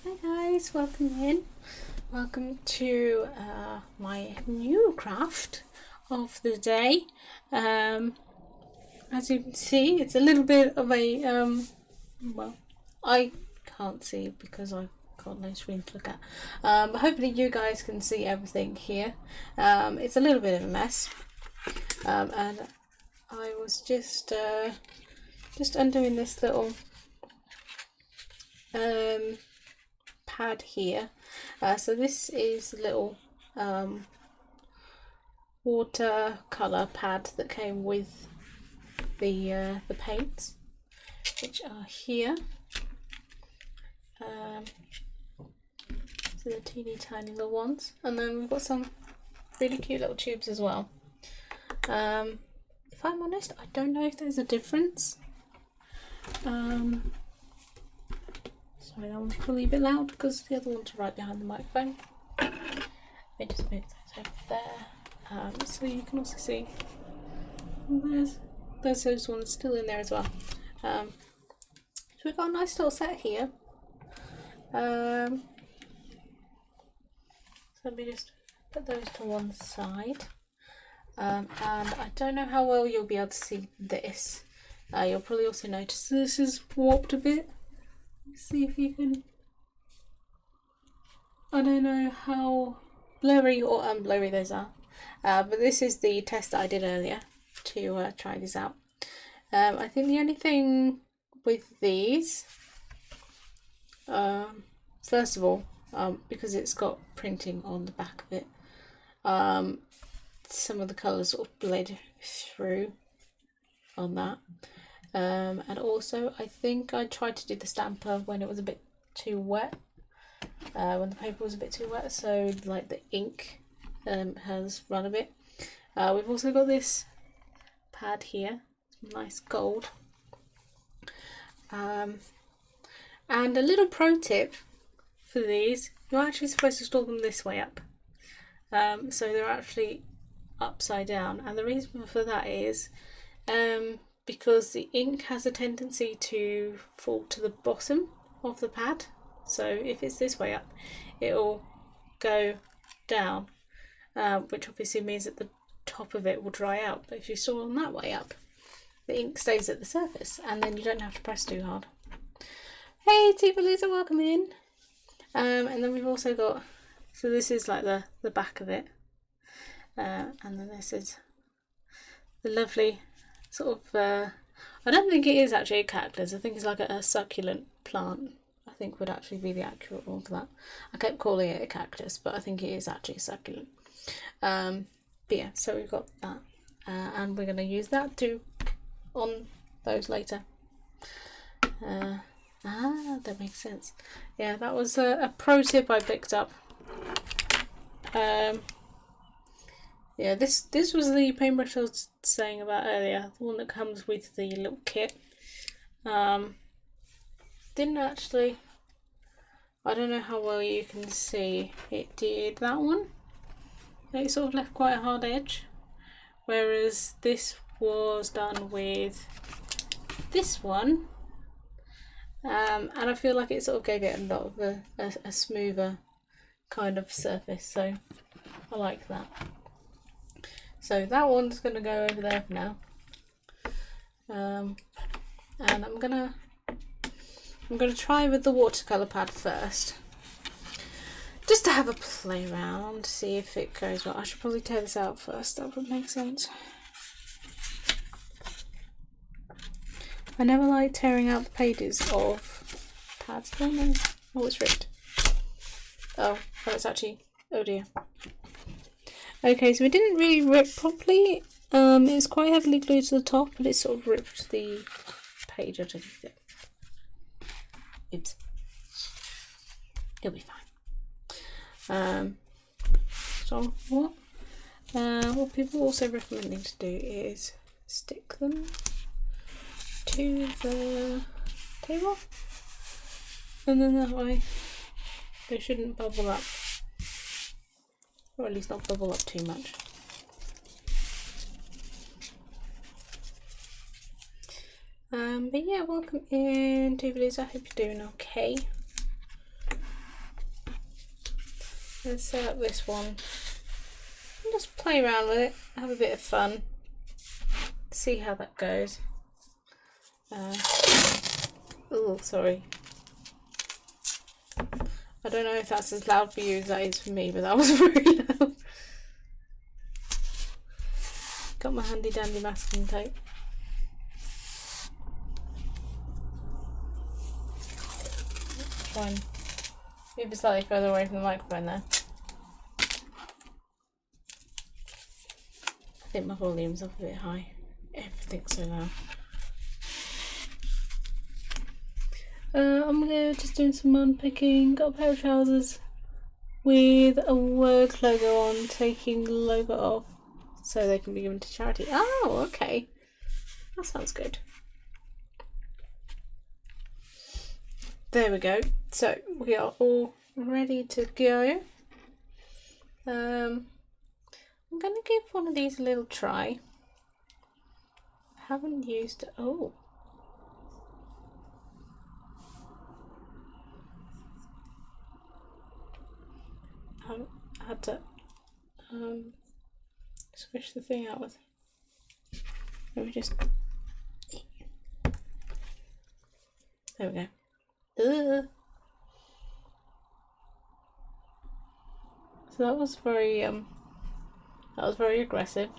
Hi guys, welcome in. Welcome to my new craft of the day. As you can see, it's a little bit of a well, I can't see because I've got no screen to look at. But hopefully you guys can see everything here. It's a little bit of a mess. And I was just undoing this little pad here. So this is a little watercolour pad that came with the paints, which are here. So the teeny tiny little ones, and then we've got some really cute little tubes as well. If I'm honest, I don't know if there's a difference. Sorry, that one's probably a bit loud because the other one's right behind the microphone. Let me just move those over there. So you can also see there's those ones still in there as well. So we've got a nice little set here. So let me just put those to one side. And I don't know how well you'll be able to see this. You'll probably also notice this is warped a bit. See if you can. I don't know how blurry or unblurry those are, but this is the test that I did earlier to try this out. I think the only thing with these, first of all, because it's got printing on the back of it, some of the colours sort of bled through on that. And also I think I tried to do the stamper when it was a bit too wet, when the paper was a bit too wet, so like the ink has run a bit. We've also got this pad here, nice gold. And a little pro tip for these, you're actually supposed to store them this way up. So they're actually upside down, and the reason for that is because the ink has a tendency to fall to the bottom of the pad. So if it's this way up, it'll go down, which obviously means that the top of it will dry out. But if you store them that way up, the ink stays at the surface, and then you don't have to press too hard. Hey Tifa Lisa, welcome in. And then we've also got, so this is like the back of it, and then this is the lovely sort of, I don't think it is actually a cactus, I think it's like a succulent plant, I think would actually be the accurate one for that. I kept calling it a cactus, but I think it is actually a succulent. But yeah, so we've got that, and we're going to use that on those later. That makes sense. Yeah, that was a pro tip I picked up. Yeah, this was the paintbrush I was saying about earlier, the one that comes with the little kit. Didn't actually, I don't know how well you can see, it did that one. It sort of left quite a hard edge, whereas this was done with this one. And I feel like it sort of gave it a lot of a smoother kind of surface, so I like that. So that one's going to go over there for now, and I'm gonna try with the watercolour pad first, just to have a play around, see if it goes well. I should probably tear this out first, that would make sense. I never like tearing out the pages of pads. Oh no, oh it's ripped. Oh, it's actually, oh dear. Okay, so it didn't really rip properly. It was quite heavily glued to the top, but it sort of ripped the page underneath it. Oops. It'll be fine. So what people also recommending to do is stick them to the table, and then that way they shouldn't bubble up. Or at least not bubble up too much. But yeah, welcome in to videos. I hope you're doing okay. Let's set up this one and just play around with it, have a bit of fun, see how that goes. Oh, sorry. I don't know if that's as loud for you as that is for me, but that was very loud. Got my handy dandy masking tape. Try and move it slightly further away from the microphone there. I think my volume's up a bit high. Everything's so loud. I'm just doing some unpicking. Got a pair of trousers with a work logo on, taking the logo off so they can be given to charity. Oh, okay. That sounds good. There we go. So we are all ready to go. I'm going to give one of these a little try. I haven't used it. Oh. I had to squish the thing out with. Let me just. There we go. So that was very aggressive.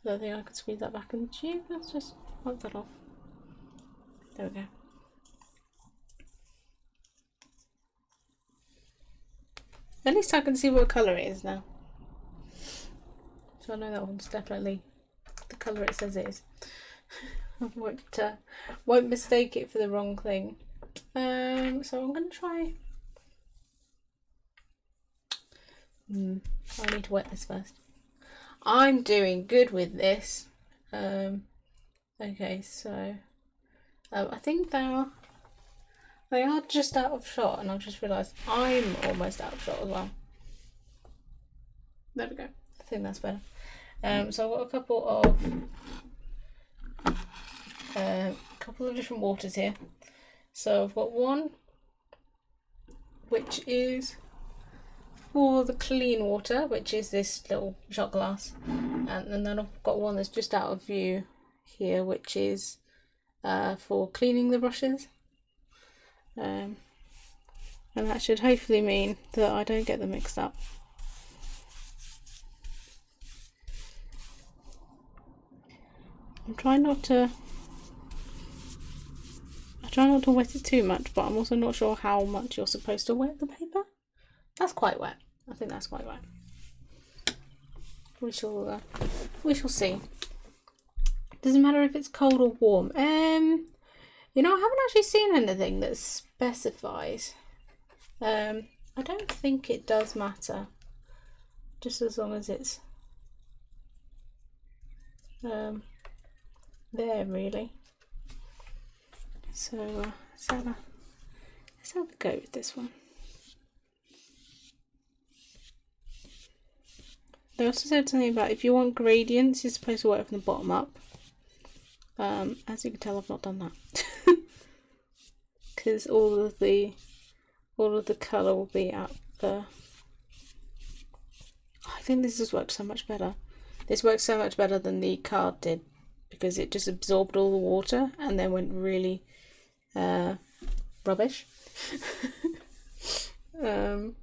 I don't think I could squeeze that back in the tube. Let's just wipe that off. There we go. At least I can see what colour it is now. So I know that one's definitely the colour it says it is. I won't mistake it for the wrong thing. So I'm going to try. I need to wet this first. I'm doing good with this. Okay, so I think they are just out of shot, and I've just realised I'm almost out of shot as well. There we go. I think that's better. So I've got a couple of different waters here. So I've got one which is for the clean water, which is this little shot glass, and then I've got one that's just out of view here, which is for cleaning the brushes. And that should hopefully mean that I don't get them mixed up. I try not to wet it too much, but I'm also not sure how much you're supposed to wet the paper. That's quite wet. I think that's quite wet. We shall see. Doesn't matter if it's cold or warm. You know, I haven't actually seen anything that specifies. I don't think it does matter. Just as long as it's there, really. So let's have a go with this one. They also said something about if you want gradients, you're supposed to work from the bottom up. As you can tell, I've not done that because all of the colour will be at the. I think this has worked so much better. This works so much better than the card did because it just absorbed all the water and then went really rubbish. And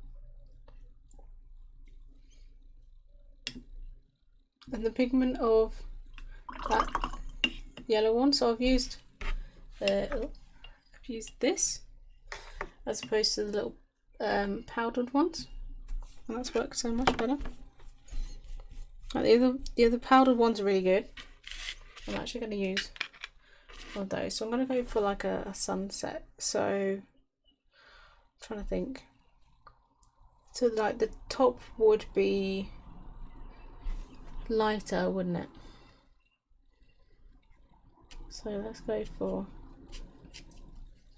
the pigment of that yellow one, so I've used this as opposed to the little powdered ones, and that's worked so much better. The other powdered ones are really good. I'm actually going to use one of those, so I'm going to go for like a sunset. So I'm trying to think. So like the top would be lighter, wouldn't it? So let's go for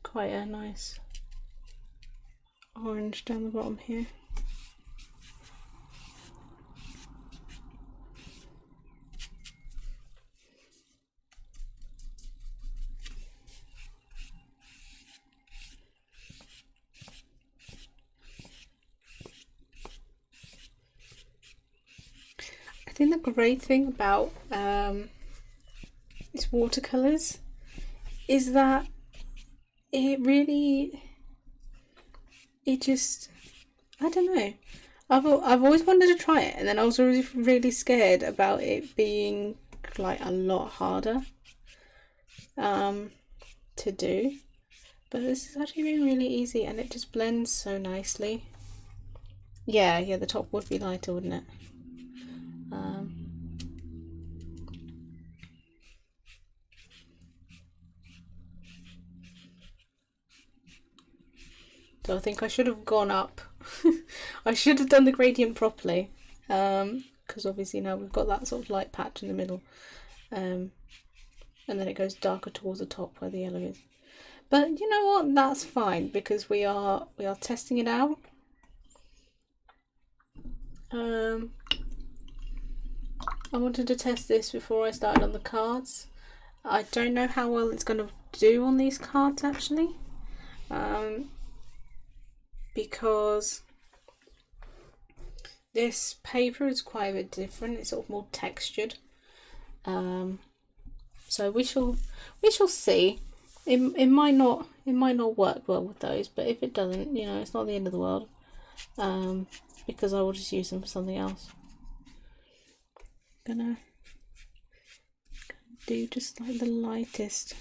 quite a nice orange down the bottom here. think the great thing about these watercolours is that it just, I don't know. I've always wanted to try it, and then I was always really scared about it being like a lot harder to do. But this has actually been really easy, and it just blends so nicely. Yeah, the top would be lighter, wouldn't it? So I think I should have gone up. I should have done the gradient properly, because obviously now we've got that sort of light patch in the middle, and then it goes darker towards the top where the yellow is. But you know what? That's fine, because we are testing it out. I wanted to test this before I started on the cards. I don't know how well it's going to do on these cards actually, because this paper is quite a bit different. It's sort of more textured. So we shall see. It might not work well with those, but if it doesn't, you know, it's not the end of the world. Because I will just use them for something else. Gonna do just like the lightest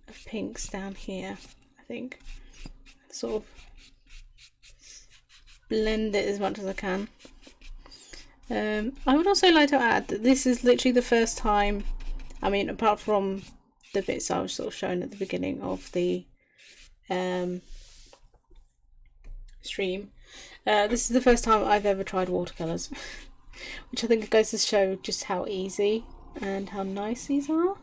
of pinks down here, I think. Sort of blend it as much as I can. I would also like to add that this is literally the first time, I mean, apart from the bits I was sort of showing at the beginning of the stream, this is the first time I've ever tried watercolours, which I think goes to show just how easy and how nice these are,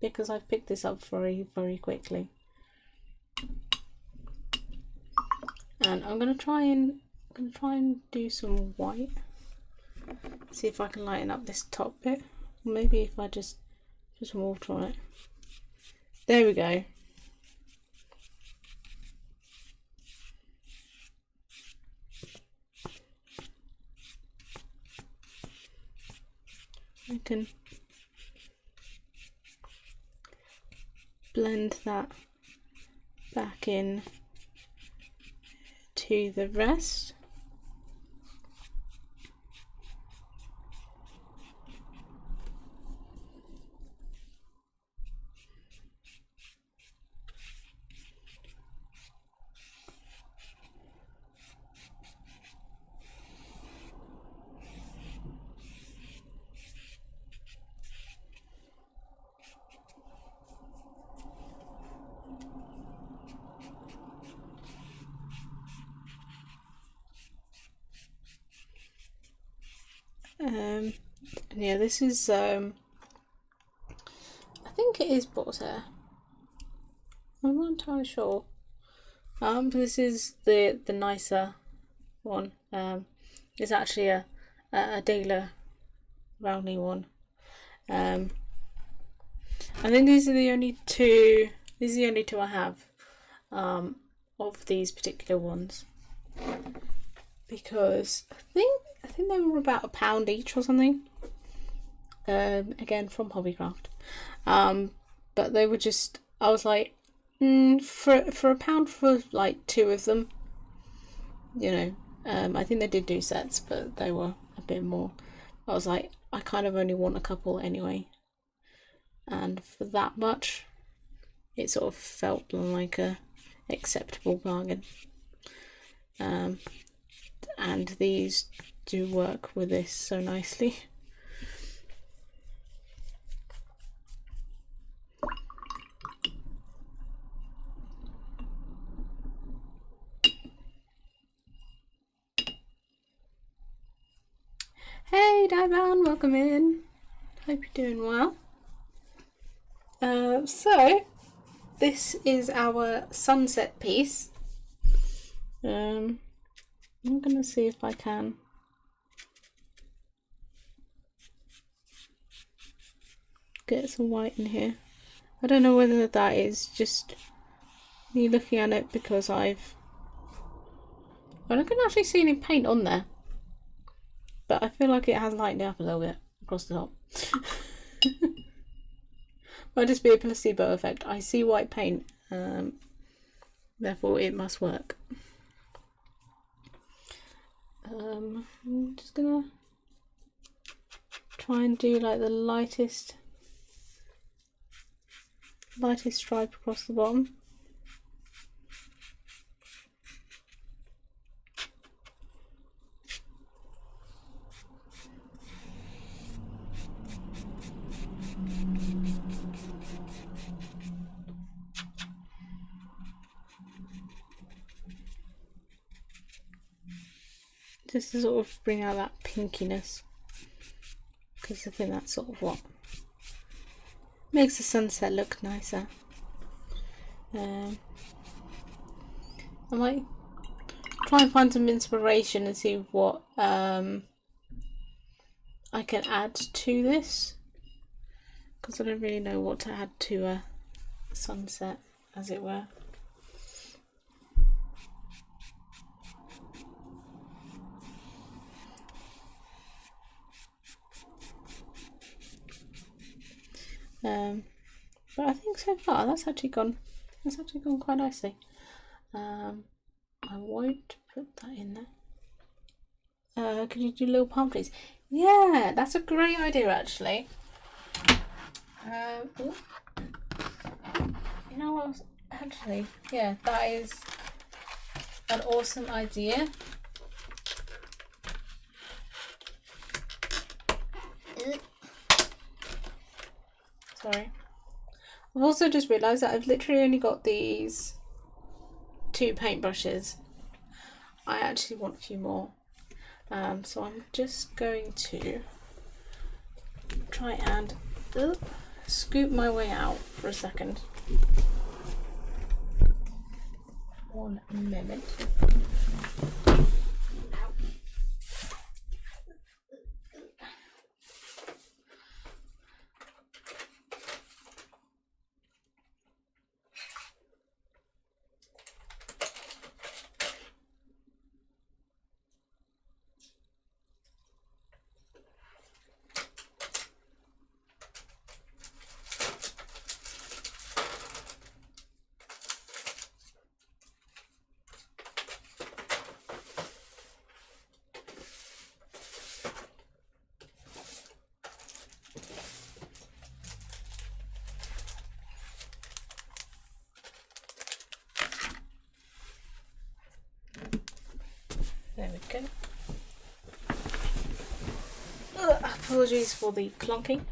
because I've picked this up very, very quickly. And I'm gonna try and do some white. See if I can lighten up this top bit. Maybe if I just put some water on it. There we go. I can blend that back in to the rest. Yeah, this is I think it is Boar's Hair. I'm not entirely sure. But this is the nicer one. It's actually a Daler Rowney one. I think these are the only two. These are the only two I have of these particular ones, because I think they were about £1 each or something. Again from Hobbycraft, but they were just, I was like, for £1 for like 2 of them, you know. I think they did do sets, but they were a bit more. I was like, I kind of only want a couple anyway, and for that much it sort of felt like a acceptable bargain. And these do work with this so nicely. Hey Divan, welcome in. Hope you're doing well. So this is our sunset piece. I'm gonna see if I can get some white in here. I don't know whether that is just me looking at it because I've I don't actually see any paint on there, but I feel like it has lightened it up a little bit across the top. Might just be a placebo effect. I see white paint, therefore it must work. I'm just gonna try and do like the lightest stripe across the bottom. Just to sort of bring out that pinkiness, because I think that's sort of what makes the sunset look nicer. I might try and find some inspiration and see what I can add to this, because I don't really know what to add to a sunset, as it were. But I think so far that's actually gone quite nicely. I won't put that in there. Could you do little palm trees? Yeah, that's a great idea actually. You know what? Actually, yeah, that is an awesome idea. Sorry. I've also just realised that I've literally only got these 2 paintbrushes. I actually want a few more. So I'm just going to try and scoop my way out for a second. 1 minute. There we go. Apologies for the clunking.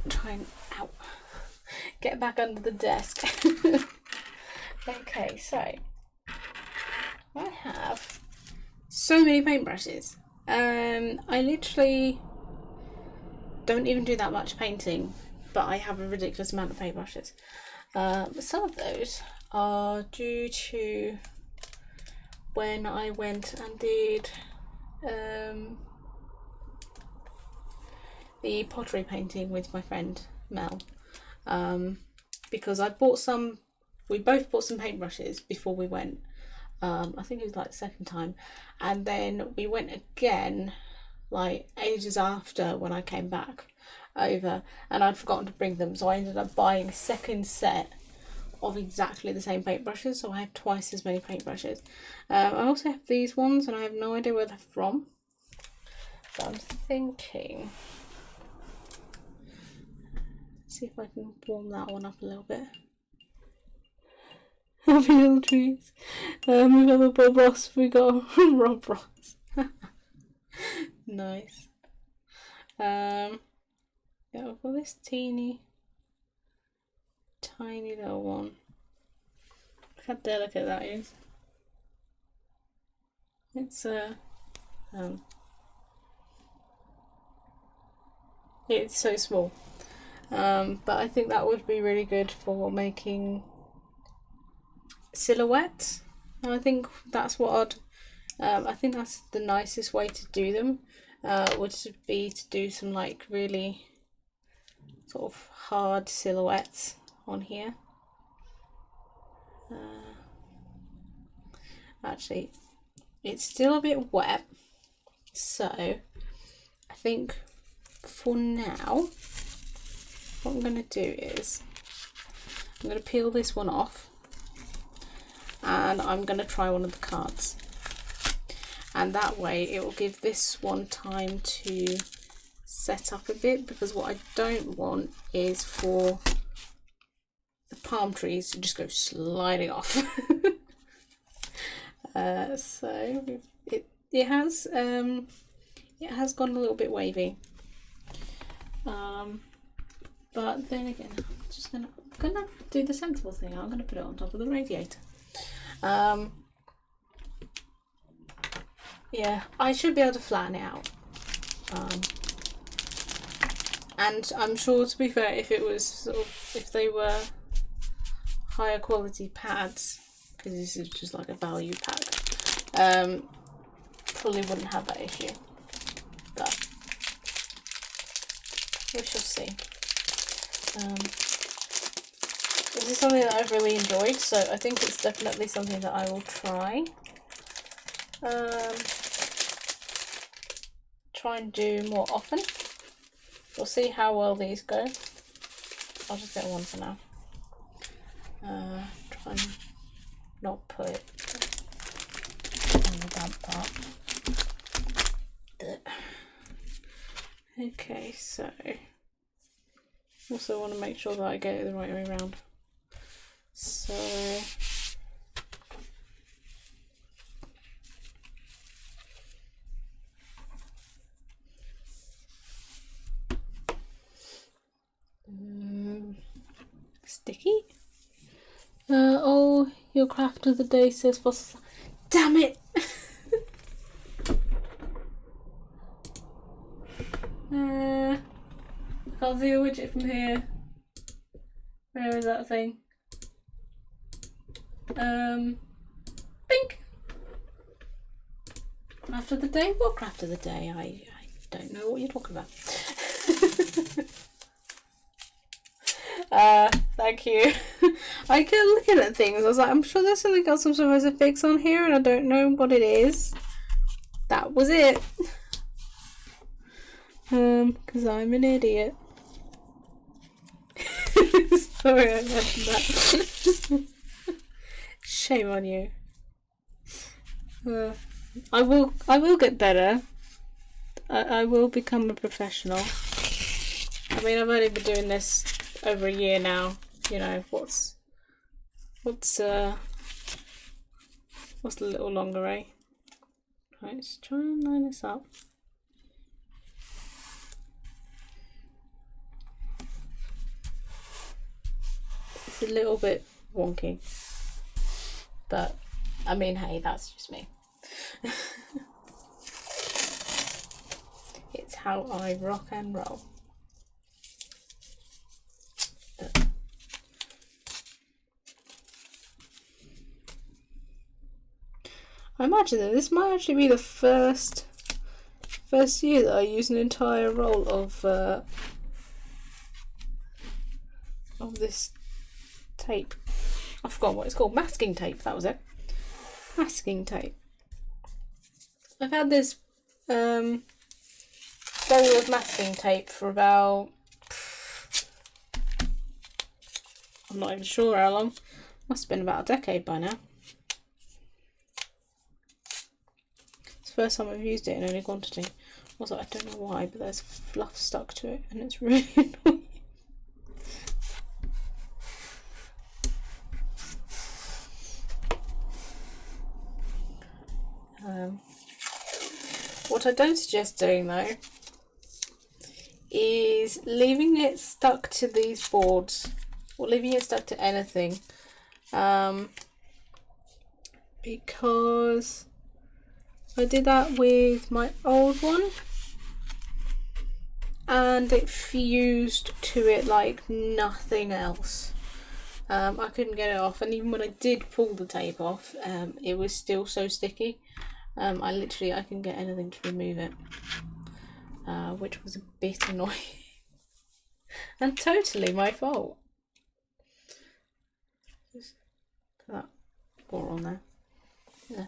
Try and get back under the desk. Okay, so I have so many paintbrushes. I literally don't even do that much painting, but I have a ridiculous amount of paintbrushes. Some of those are due to when I went and did the pottery painting with my friend Mel, because we both bought some paintbrushes before we went. I think it was like the second time, and then we went again like ages after when I came back over, and I'd forgotten to bring them, so I ended up buying a second set of exactly the same paintbrushes, so I have twice as many paintbrushes. I also have these ones and I have no idea where they're from, but I'm thinking, see if I can warm that one up a little bit. Happy little trees. We got the Bob Ross, we got Rob Ross. Nice. Yeah, I've got this teeny tiny little one. Look how delicate that is. It's so small, but I think that would be really good for making silhouettes. And I think that's what I think that's the nicest way to do them. Would be to do some like really sort of hard silhouettes on here. Actually, it's still a bit wet, so I think for now what I'm going to do is I'm going to peel this one off and I'm going to try one of the cards, and that way it will give this one time to set up a bit, because what I don't want is for the palm trees to just go sliding off. So it has gone a little bit wavy, but then again, I'm just gonna do the sensible thing. I'm gonna put it on top of the radiator. Yeah, I should be able to flatten it out. And I'm sure, to be fair, if it was if they were higher quality pads, because this is just like a value pack, probably wouldn't have that issue. But we shall see. This is something that I've really enjoyed, so I think it's definitely something that I will try. Try and do more often. We'll see how well these go. I'll just get one for now. Try and not put it on the damp part. Okay, so also want to make sure that I get it the right way around. So sticky. Oh, your craft of the day says fossil. Damn it! I can't see a widget from here. Where is that thing? Bink! Craft of the day? What craft of the day? I don't know what you're talking about. Thank you. I kept looking at things. I was like, I'm sure there's something else I'm supposed to fix on here, and I don't know what it is. That was it. Because I'm an idiot. Sorry, I mentioned that. Shame on you. I will get better. I will become a professional. I mean, I've only been doing this over a year now. You know, what's a little longer, eh? Right, let's try and line this up. It's a little bit wonky, but I mean, hey, that's just me. It's how I rock and roll. I imagine that this might actually be the first year that I use an entire roll of this tape. I forgot what it's called. Masking tape. That was it. Masking tape. I've had this roll of masking tape for about, I'm not even sure how long. Must have been about a decade by now. It's the first time I've used it in any quantity. Also, I don't know why, but there's fluff stuck to it and it's really annoying. What I don't suggest doing though is leaving it stuck to these boards, or leaving it stuck to anything, because I did that with my old one and it fused to it like nothing else. I couldn't get it off, and even when I did pull the tape off, it was still so sticky. I couldn't get anything to remove it, which was a bit annoying and totally my fault. Put that ball on there. Yeah.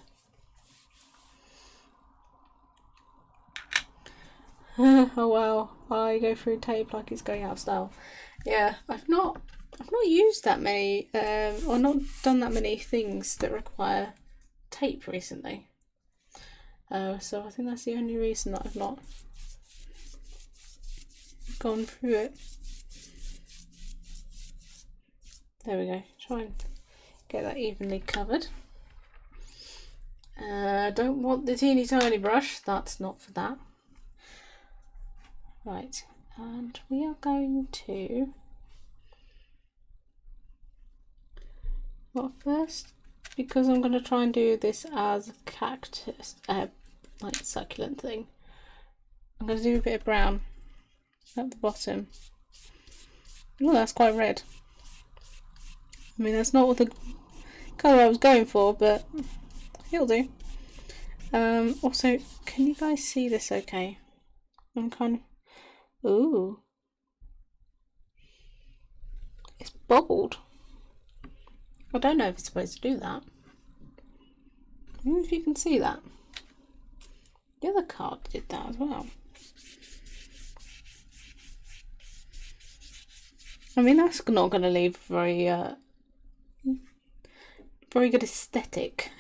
Oh wow, I go through tape like it's going out of style. Yeah, I've not used that many, or not done that many things that require tape recently. So I think that's the only reason that I've not gone through it. There we go. Try and get that evenly covered. Don't want the teeny tiny brush. That's not for that. Right, and we are going to. Well, first, because I'm going to try and do this as a cactus, like succulent thing, I'm going to do a bit of brown at the bottom. Oh, that's quite red. I mean, that's not what the colour I was going for, but it'll do. Also, can you guys see this okay? I'm kind of... Ooh. It's bubbled. I don't know if it's supposed to do that. I wonder if you can see that. The other card did that as well. I mean, that's not going to leave very good aesthetic.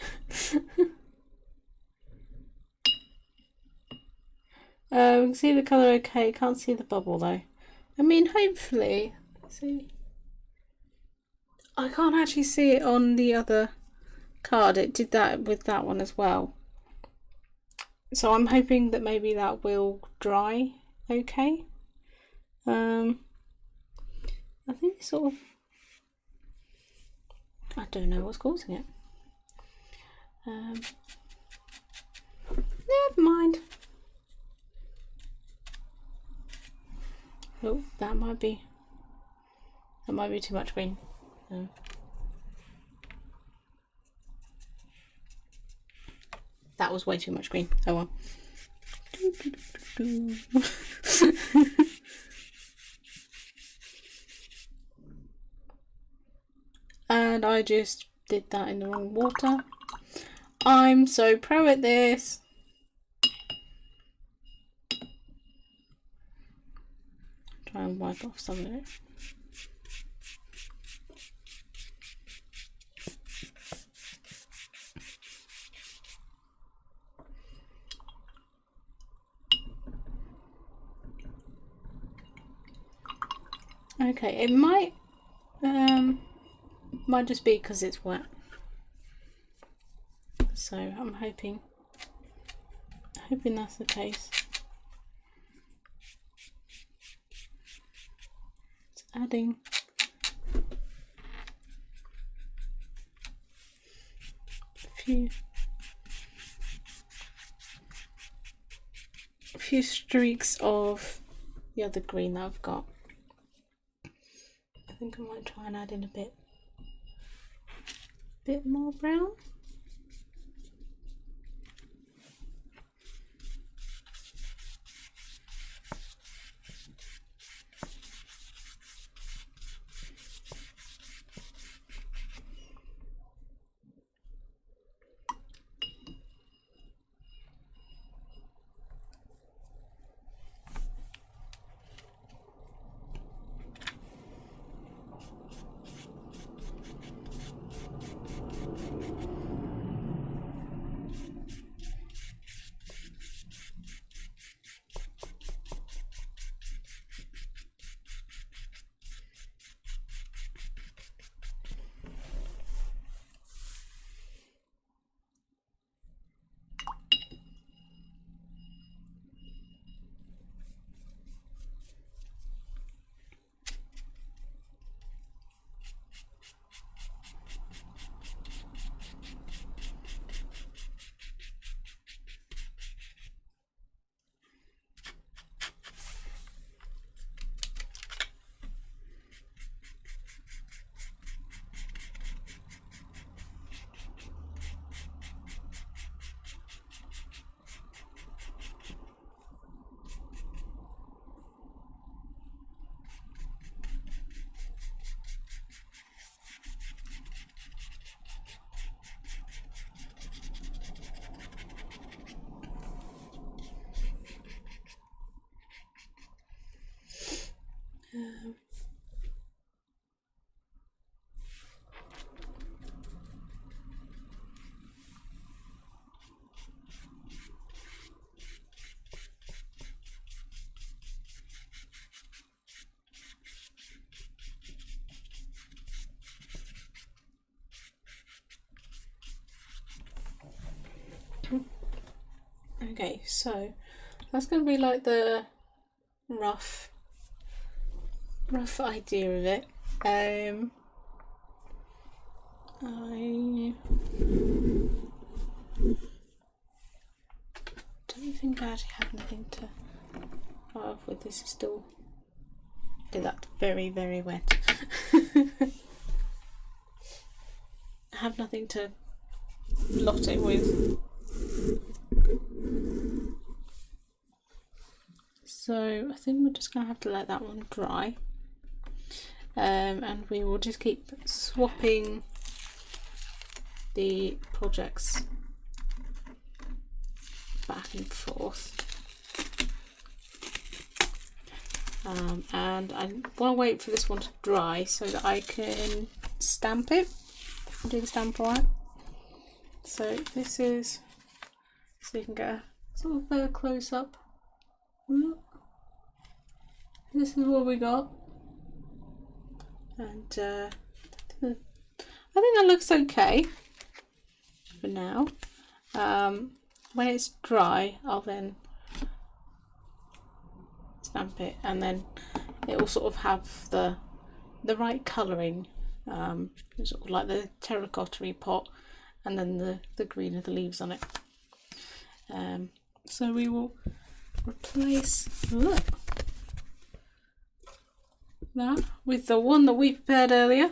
We can see the colour okay, can't see the bubble though. I mean, hopefully, see. I can't actually see it on the other card. It did that with that one as well. So I'm hoping that maybe that will dry okay. I think sort of, I don't know what's causing it. Never mind. Oh, that might be too much green. That was way too much green. Oh well. And I just did that in the wrong water. I'm so pro at this. Try and wipe off some of it. Okay, it might just be because it's wet. So I'm hoping that's the case. It's adding a few streaks of the other green that I've got. I think I might try and add in a bit more brown. Okay, so that's going to be like the rough idea of it. I don't think I actually have anything to start off with. This is still, okay, that's very, very wet. I have nothing to blot it with. So I think we're just going to have to let that one dry. And we will just keep swapping the projects back and forth. And I want to wait for this one to dry so that I can stamp it. Do the stamp right. So this is, so you can get a sort of better close up. This is what we got. And I think that looks okay for now. When it's dry, I'll then stamp it, and then it will sort of have the right colouring, sort of like the terracotta-y pot, and then the green of the leaves on it. So we will replace that with the one that we prepared earlier.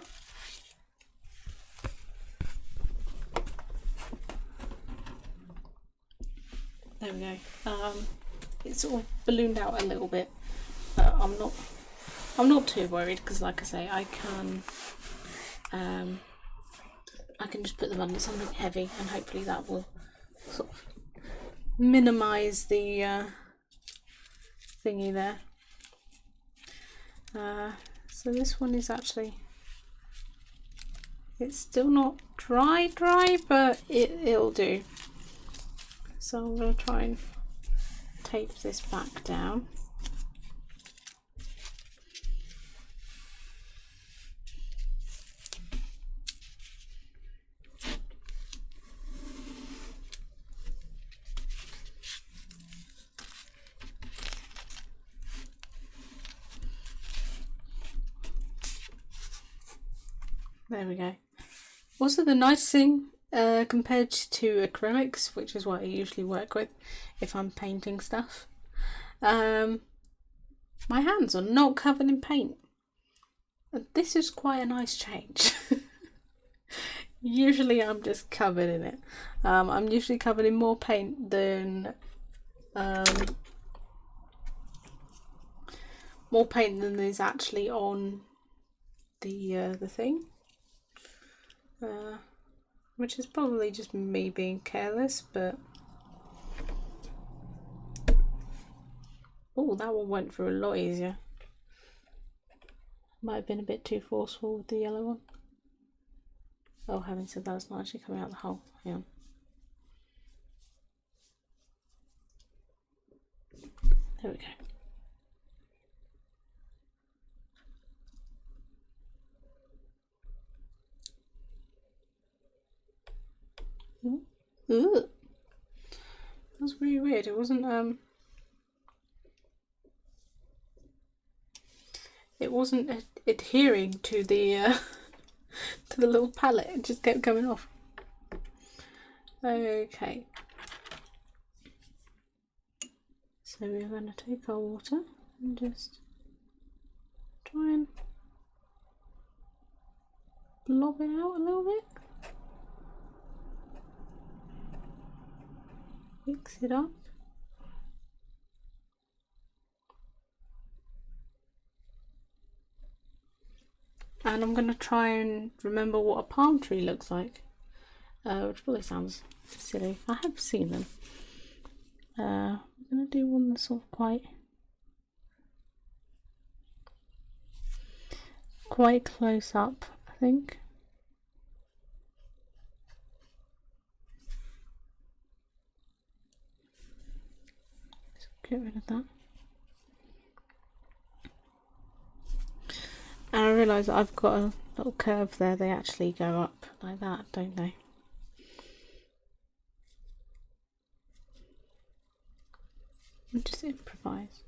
There we go. It's sort of ballooned out a little bit, but I'm not too worried, because like I say, I can just put them under something heavy, and hopefully that will sort of minimise the thingy there. So this one is actually, it's still not dry, but it'll do. So I'm going to try and tape this back down. There we go. Also, the nice thing compared to acrylics, which is what I usually work with if I'm painting stuff, my hands are not covered in paint. This is quite a nice change. Usually I'm just covered in it. I'm usually covered in more paint than is actually on the thing. Which is probably just me being careless, but oh, that one went through a lot easier. Might have been a bit too forceful with the yellow one. Oh, having said that, it's not actually coming out the hole. Yeah. There we go. Ooh. That's really weird. It wasn't adhering to the to the little palette. It just kept coming off. Okay. So we're going to take our water and just try and blob it out a little bit. Mix it up. And I'm going to try and remember what a palm tree looks like, which probably sounds silly. I have seen them. I'm going to do one that's sort of quite close up, I think. Just get rid of that. And I realise that I've got a little curve there. They actually go up like that, don't they? and just improvise.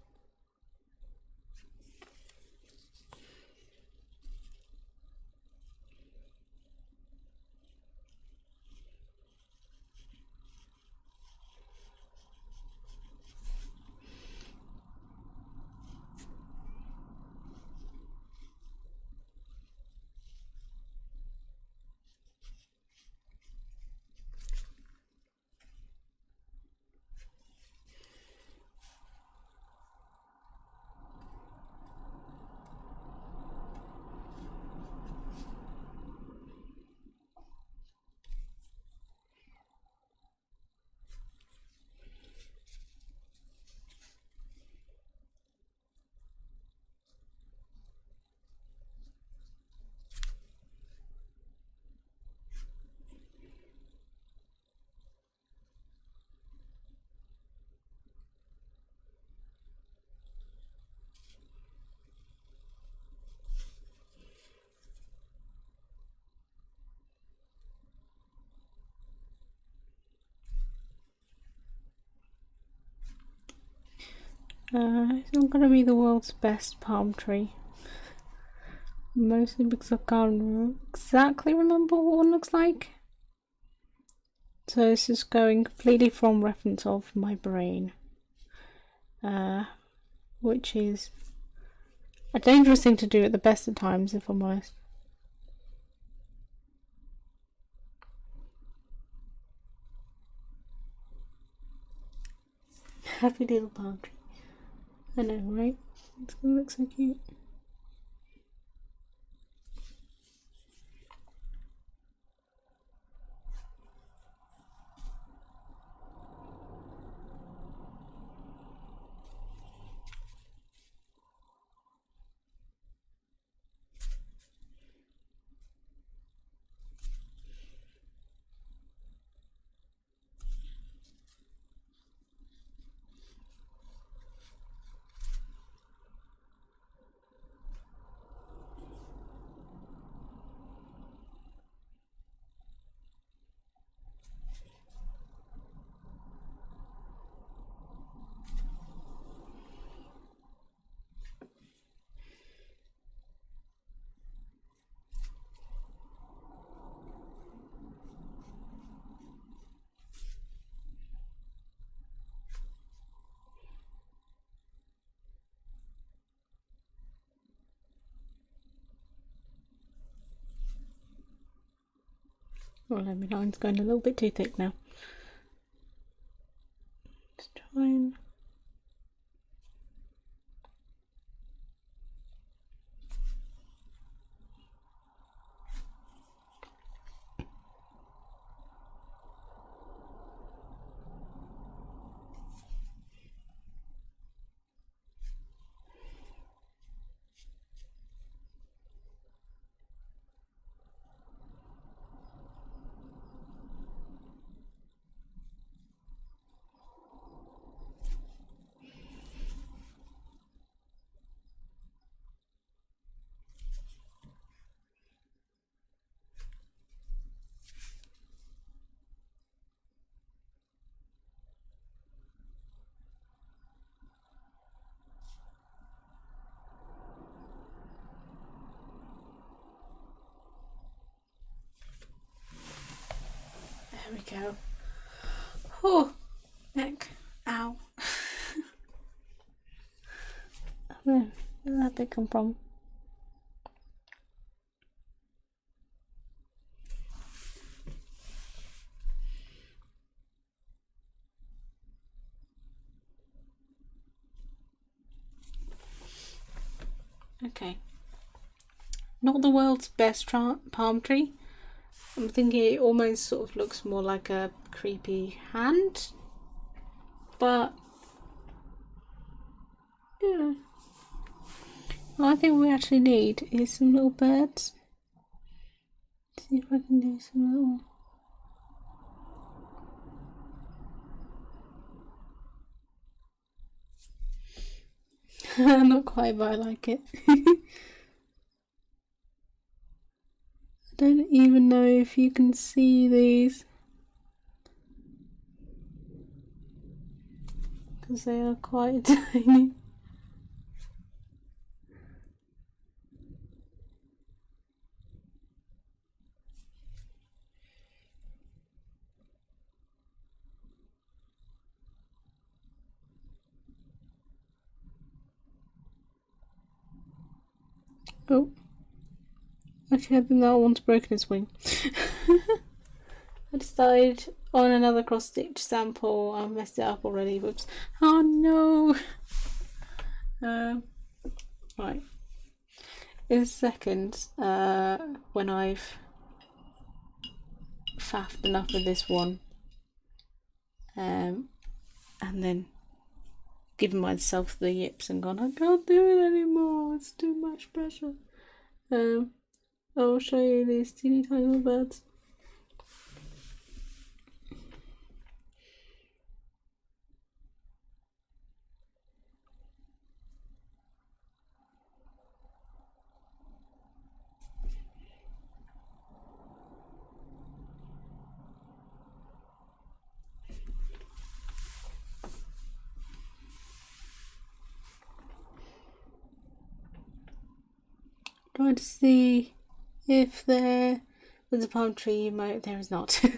It's not going to be the world's best palm tree. Mostly because I can't exactly remember what one looks like. So this is going completely from reference of my brain. Which is a dangerous thing to do at the best of times, if I'm honest. Happy little palm tree. I know, right? It's gonna look so cute. Well, my line's going a little bit too thick now. Let's try and... There we go. Oh, neck. Ow. Where did that bit come from? Okay. Not the world's best palm tree. I'm thinking it almost sort of looks more like a creepy hand. But yeah. What I think we actually need is some little birds. Let's see if I can do some little... Not quite, but I like it. I don't even know if you can see these. because they are quite tiny. Oh, actually I think that one's broken its wing. I decided on another cross stitch sample. I messed it up already. Whoops. Oh no. Right. In a second, when I've faffed enough with this one, and then given myself the yips and gone, I can't do it anymore. It's too much pressure. I'll show you these teeny tiny little birds. Trying to see if there was a palm tree emote. There is not. I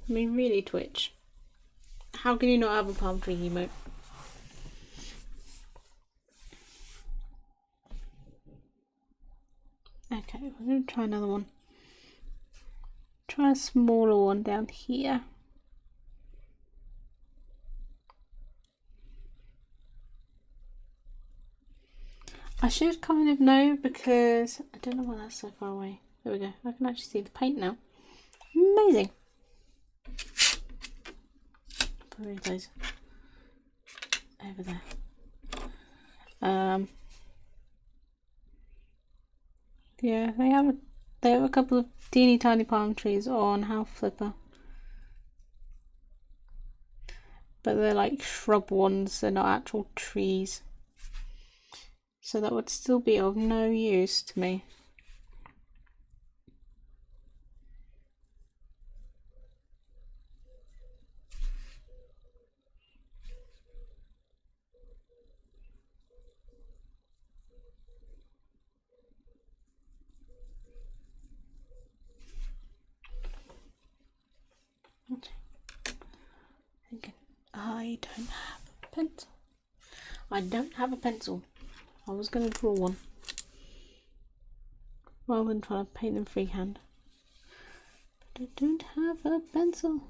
mean, really, Twitch. How can you not have a palm tree emote? Okay, we're going to try another one. Try a smaller one down here. I should kind of know because I don't know why that's so far away. There we go. I can actually see the paint now. Amazing. Probably those over there. Yeah, they have a couple of teeny tiny palm trees on Half Flipper, but they're like shrub ones. They're not actual trees, so that would still be of no use to me. Thinking, I don't have a pencil. I don't have a pencil. I was going to draw one rather than trying to paint them freehand. But I don't have a pencil.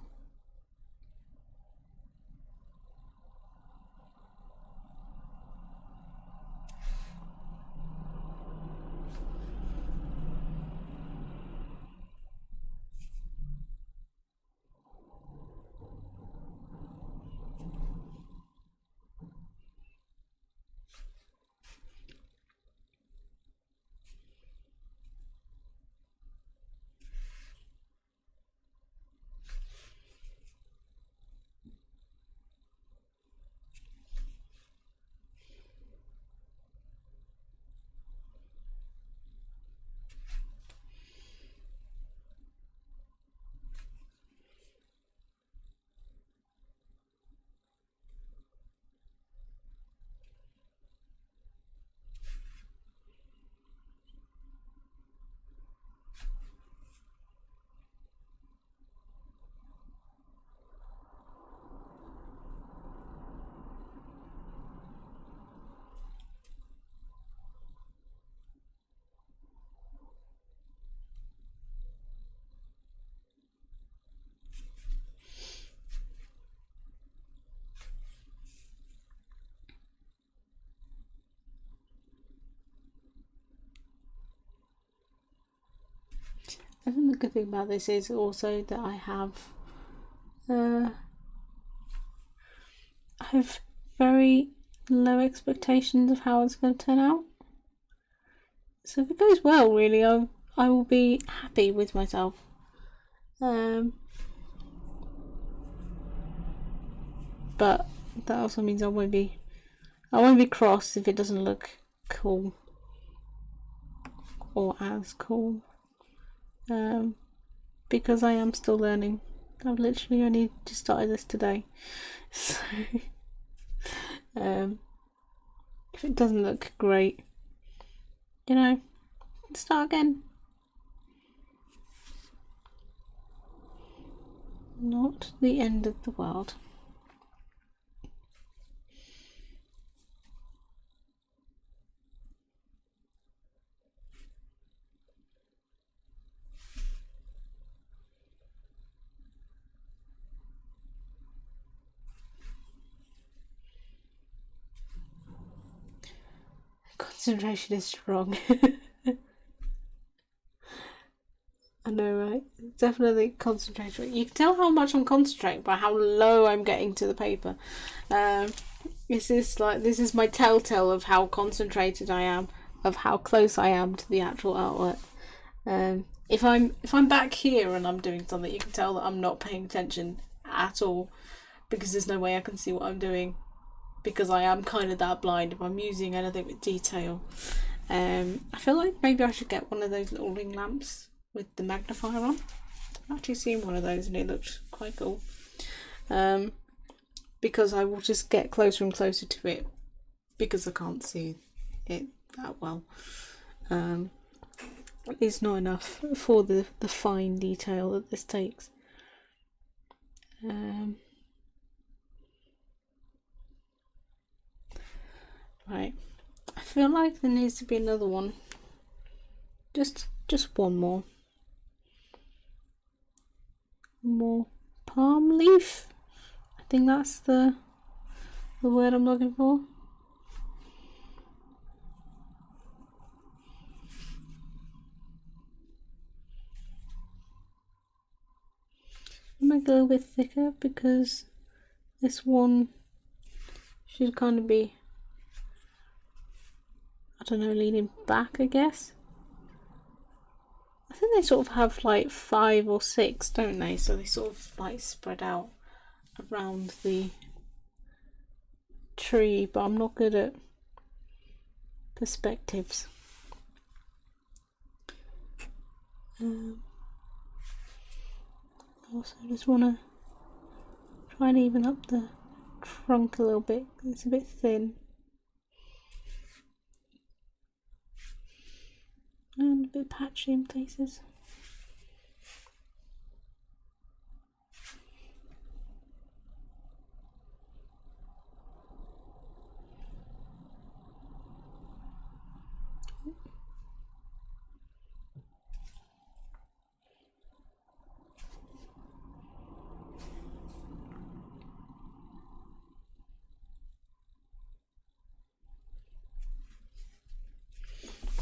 I think the good thing about this is also that I have very low expectations of how it's going to turn out. So if it goes well, really, I will be happy with myself. but that also means I won't be cross if it doesn't look cool or as cool, because I am still learning. I've literally only just started this today, so if it doesn't look great, you know, start again. Not the end of the world. Concentration is strong. I know, right? Definitely concentration. You can tell how much I'm concentrating by how low I'm getting to the paper. This is my telltale of how concentrated I am, of how close I am to the actual artwork. If I'm back here and I'm doing something, you can tell that I'm not paying attention at all, because there's no way I can see what I'm doing, because I am kind of that blind if I'm using anything with detail. I feel like maybe I should get one of those little ring lamps with the magnifier on. I've actually seen one of those and it looks quite cool. Because I will just get closer and closer to it because I can't see it that well. It's not enough for the fine detail that this takes. Right, I feel like there needs to be another one. Just one more. More palm leaf. I think that's the word I'm looking for. I might go a bit thicker because this one should kind of be, I don't know, leaning back, I guess. I think they sort of have like 5 or 6, don't they? So they sort of like spread out around the tree, but I'm not good at perspectives. Also just want to try and even up the trunk a little bit. It's a bit thin. And a bit patchy in places.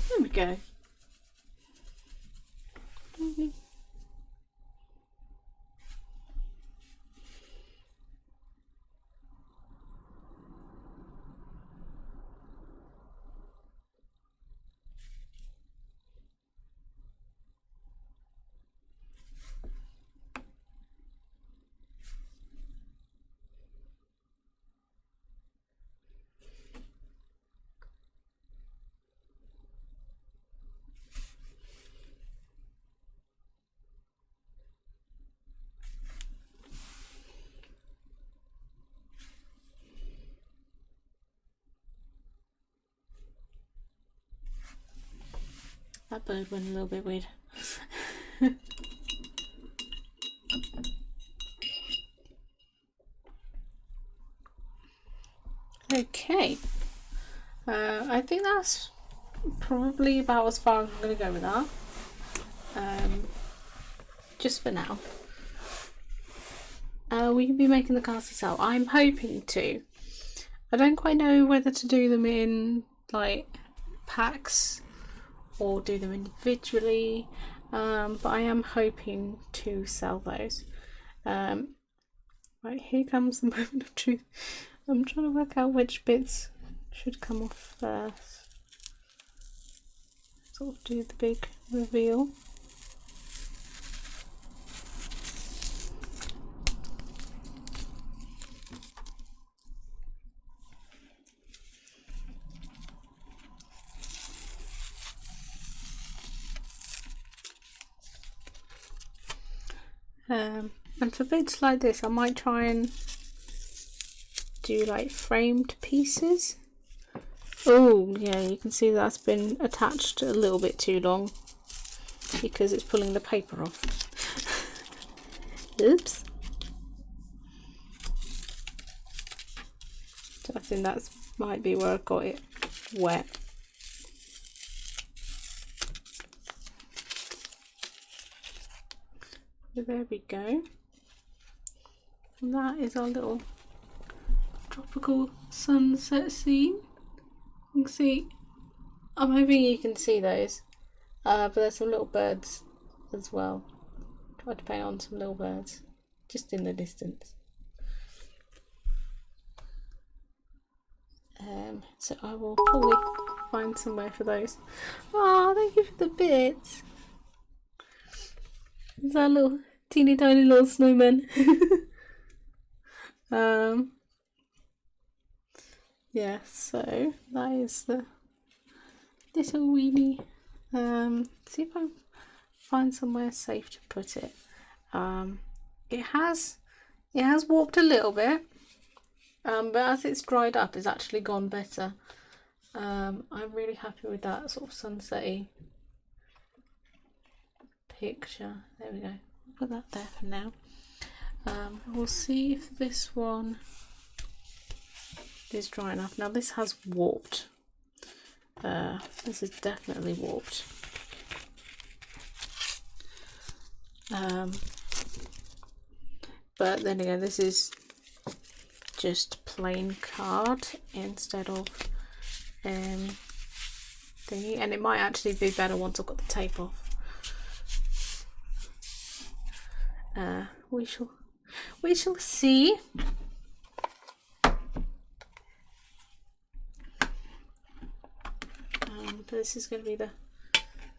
There we go. That bird went a little bit weird. Okay, I think that's probably about as far as I'm going to go with that, just for now. We can be making the cards yourself. I'm hoping to. I don't quite know whether to do them in like packs or do them individually, but I am hoping to sell those. Right, here comes the moment of truth. I'm trying to work out which bits should come off first. Sort of do the big reveal. And for bits like this, I might try and do like framed pieces. Oh yeah, you can see that's been attached a little bit too long because it's pulling the paper off. Oops. So I think that might be where I got it wet. So there we go. And that is our little tropical sunset scene. You can see, I'm hoping you can see those, but there's some little birds as well. Tried to paint on some little birds just in the distance. So I will probably find somewhere for those. Oh, thank you for the bits. There's our little teeny tiny little snowman. Yeah, so that is the little weenie. See if I find somewhere safe to put it. It has warped a little bit, but as it's dried up, it's actually gone better. I'm really happy with that sort of sunset-y picture. There we go. Put that there for now. We'll see if this one is dry enough. Now this has warped. This is definitely warped. But then again, this is just plain card instead of thingy, and it might actually be better once I've got the tape off. We shall see. This is going to be the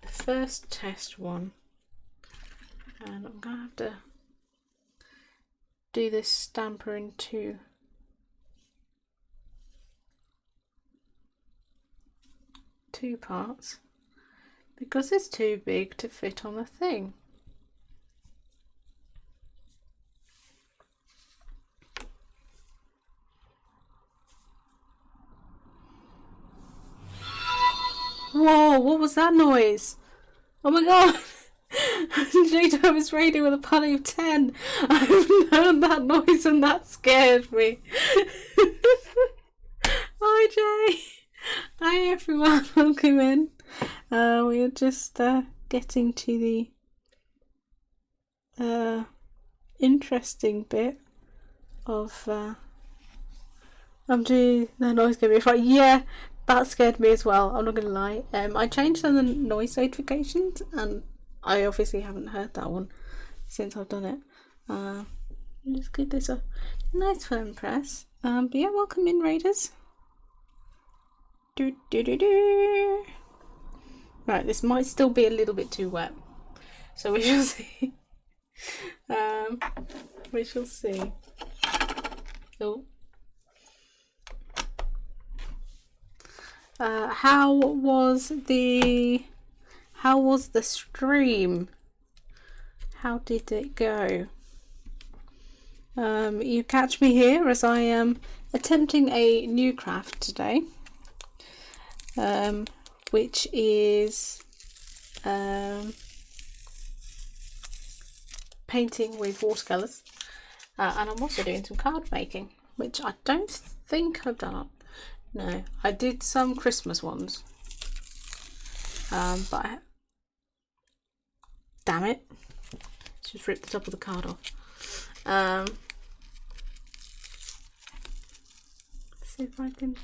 first test one, and I'm going to have to do this stamper in two parts because it's too big to fit on the thing. Whoa, what was that noise? Oh my god! J was radio with a pally of 10. I've heard that noise and that scared me. Hi Jay! Hi everyone, welcome in. We are just getting to the interesting bit of I'm doing the noise gave me a fright. Yeah, that scared me as well, I'm not gonna lie. I changed some of the noise notifications and I obviously haven't heard that one since I've done it. Let's give this a nice firm press. But yeah, welcome in raiders. Right, this might still be a little bit too wet, so we shall see. We shall see. Oh. How was the stream? How did it go? You catch me here as I am attempting a new craft today, which is painting with watercolours, and I'm also doing some card making, which I don't think I've done. No, I did some Christmas ones, but damn it, just ripped the top of the card off. See if I can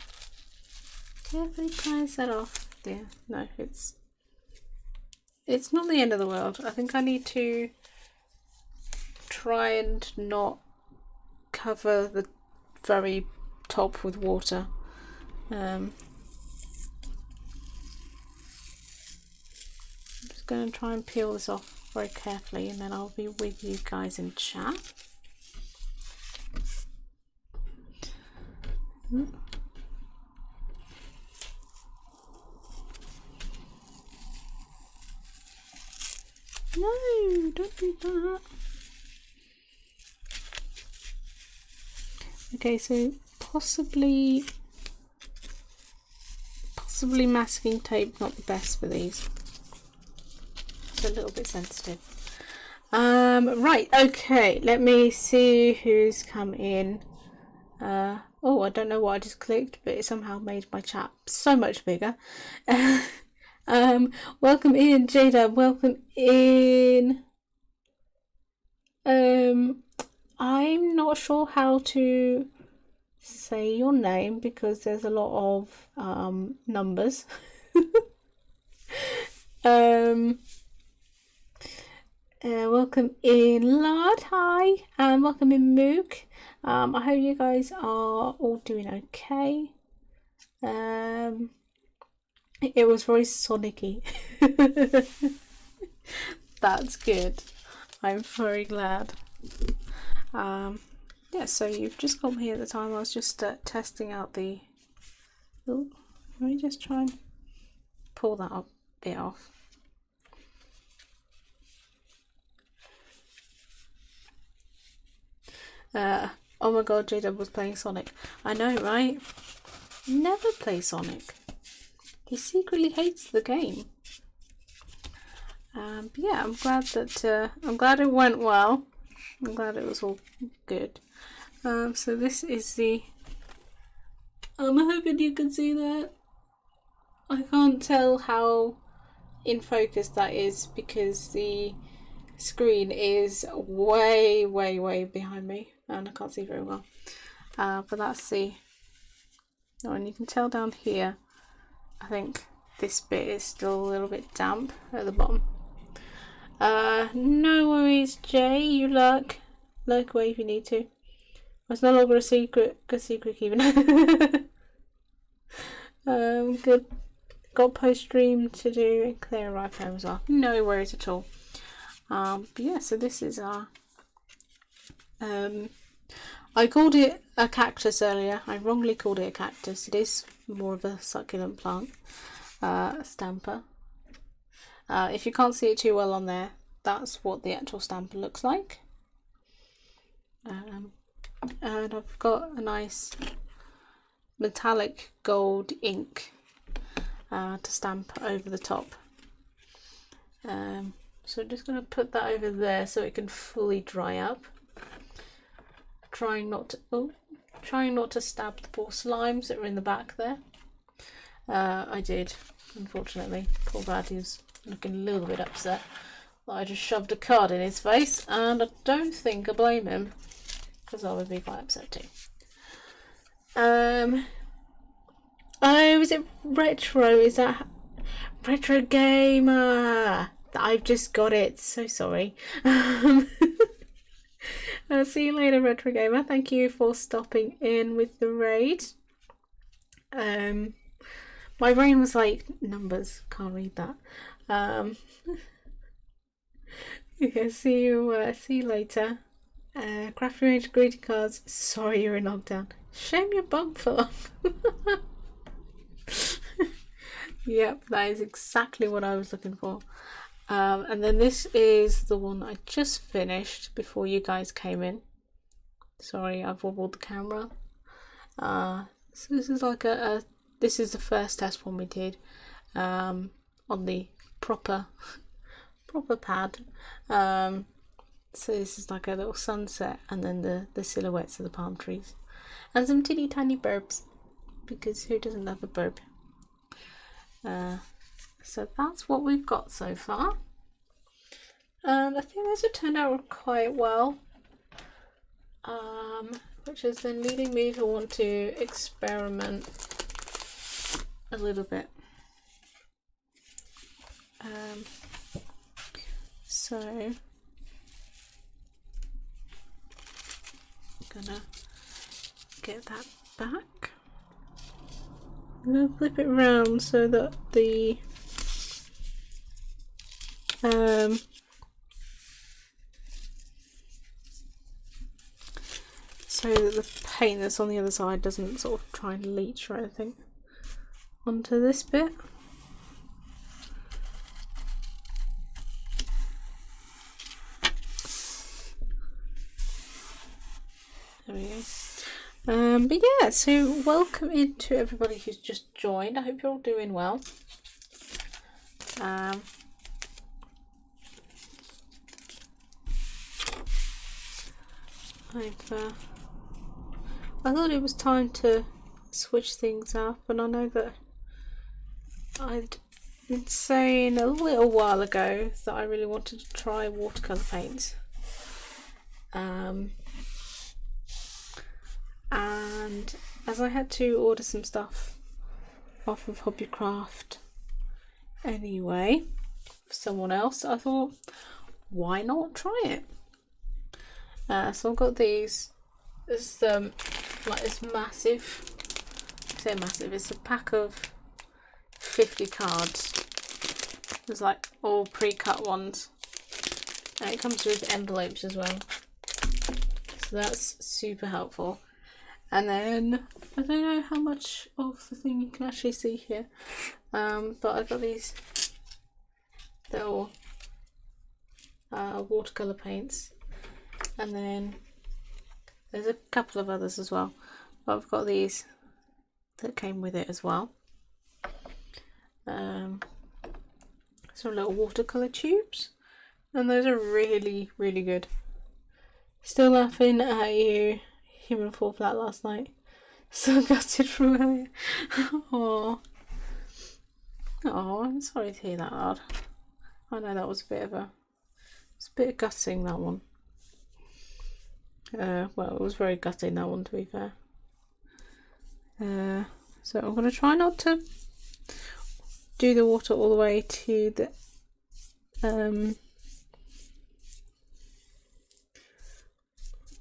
carefully cleanse that off. Yeah, no, it's not the end of the world. I think I need to try and not cover the very top with water. I'm just going to try and peel this off very carefully, and then I'll be with you guys in chat. No, don't do that. Okay, so possibly masking tape not the best for these. It's a little bit sensitive. Right, okay, let me see who's come in. Oh, I don't know what I just clicked, but it somehow made my chat so much bigger. Welcome in, Jada, welcome in. I'm not sure how to say your name because there's a lot of numbers. Welcome in, Lard. Hi, and welcome in, Mook. I hope you guys are all doing okay. It was very Sonic-y. That's good. I'm very glad. Yeah, so you've just got me at the time. I was just testing out the. Oh, let me just try and pull that bit off. Oh my god, J-Dub was playing Sonic. I know, right? Never play Sonic. He secretly hates the game. But yeah, I'm glad that I'm glad it went well. I'm glad it was all good. So this is the. I'm hoping you can see that. I can't tell how in focus that is because the screen is way behind me and I can't see very well. But that's the. Oh, and you can tell down here. I think this bit is still a little bit damp at the bottom. No worries, Jay. You lurk away if you need to. It's no longer a secret. Good secret, even. Good. Got post stream to do and clear arrive home as well. No worries at all. But yeah, so this is our. I called it a cactus earlier. I wrongly called it a cactus. It is more of a succulent plant. Stamper. If you can't see it too well on there, that's what the actual stamper looks like. And I've got a nice metallic gold ink to stamp over the top. So I'm just going to put that over there so it can fully dry up. Trying not to stab the poor slimes that are in the back there. I did, unfortunately. Poor Brad is looking a little bit upset that I just shoved a card in his face, and I don't think I blame him because I would be quite upset too. Oh, is it retro? Is that retro gamer? I've just got it. So sorry. See you later, retro gamer. Thank you for stopping in with the raid. My brain was like, numbers, can't read that. Yeah, see you later. Craft range greeting cards. Sorry you're in lockdown. Shame your bum fell off. Yep, that is exactly what I was looking for. And then this is the one I just finished before you guys came in. Sorry, I've wobbled the camera. So this is like this is the first test one we did on the proper pad. So this is like a little sunset and then the silhouettes of the palm trees. And some teeny tiny burbs, because who doesn't love a burb? So that's what we've got so far. And I think those have turned out quite well. Which is then leading me to want to experiment a little bit. So I'm gonna get that back. I'm gonna flip it around so that the paint that's on the other side doesn't sort of try and leach or anything onto this bit. There we go. But yeah, so welcome into everybody who's just joined. I hope you're all doing well. I thought it was time to switch things up, and I know that I'd been saying a little while ago that I really wanted to try watercolour paints. And as I had to order some stuff off of Hobbycraft anyway for someone else, I thought, why not try it? So I've got these. It's like this massive. I say massive. It's a pack of 50 cards. There's like all pre-cut ones, and it comes with envelopes as well. So that's super helpful. And then I don't know how much of the thing you can actually see here, but I've got these little watercolour paints, and then there's a couple of others as well, but I've got these that came with it as well. Some little watercolour tubes, and those are really, really good. Still laughing at you, Human Fall Flat last night. So gutted from earlier. Oh, I'm sorry to hear that, lad. I know that was a bit of gutting, that one. Well, it was very gutting, that one, to be fair. So I'm going to try not to do the water all the way to the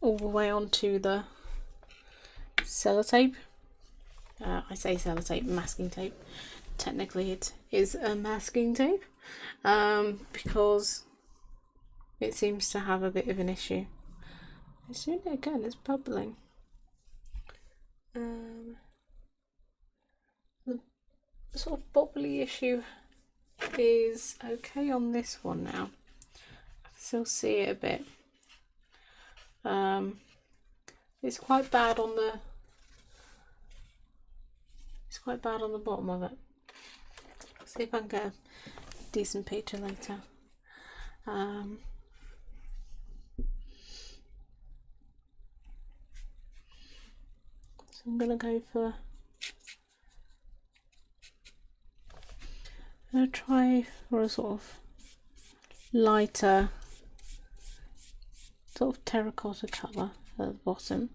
all the way onto the sellotape. I say sellotape, masking tape. Technically it is a masking tape, because it seems to have a bit of an issue. It's doing it again, it's bubbling. The sort of bubbly issue is okay on this one now. I can still see it a bit. It's quite bad on the bottom of it. See if I can get a decent picture later. So I'm gonna go for. I'm gonna try for a sort of lighter, sort of terracotta colour at the bottom.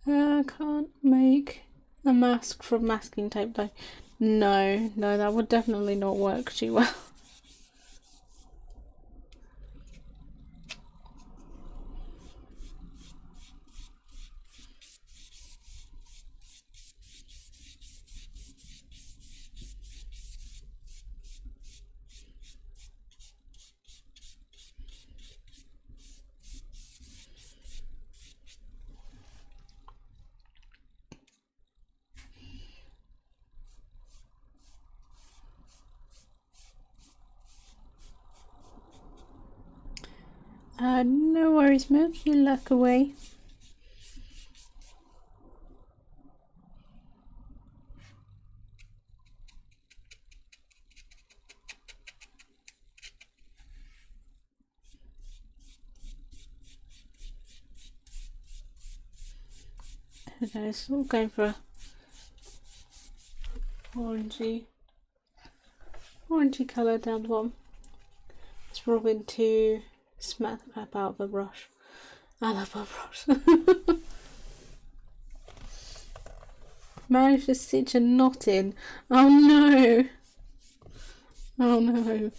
I can't make a mask from masking tape though. No, that would definitely not work too well. No worries, move your luck away. Okay, so I'm going for a orangey colour down the bottom. It's rubbing to smack the crap out of the brush. I love my brush. Managed to stitch a knot in. Oh no! Oh no!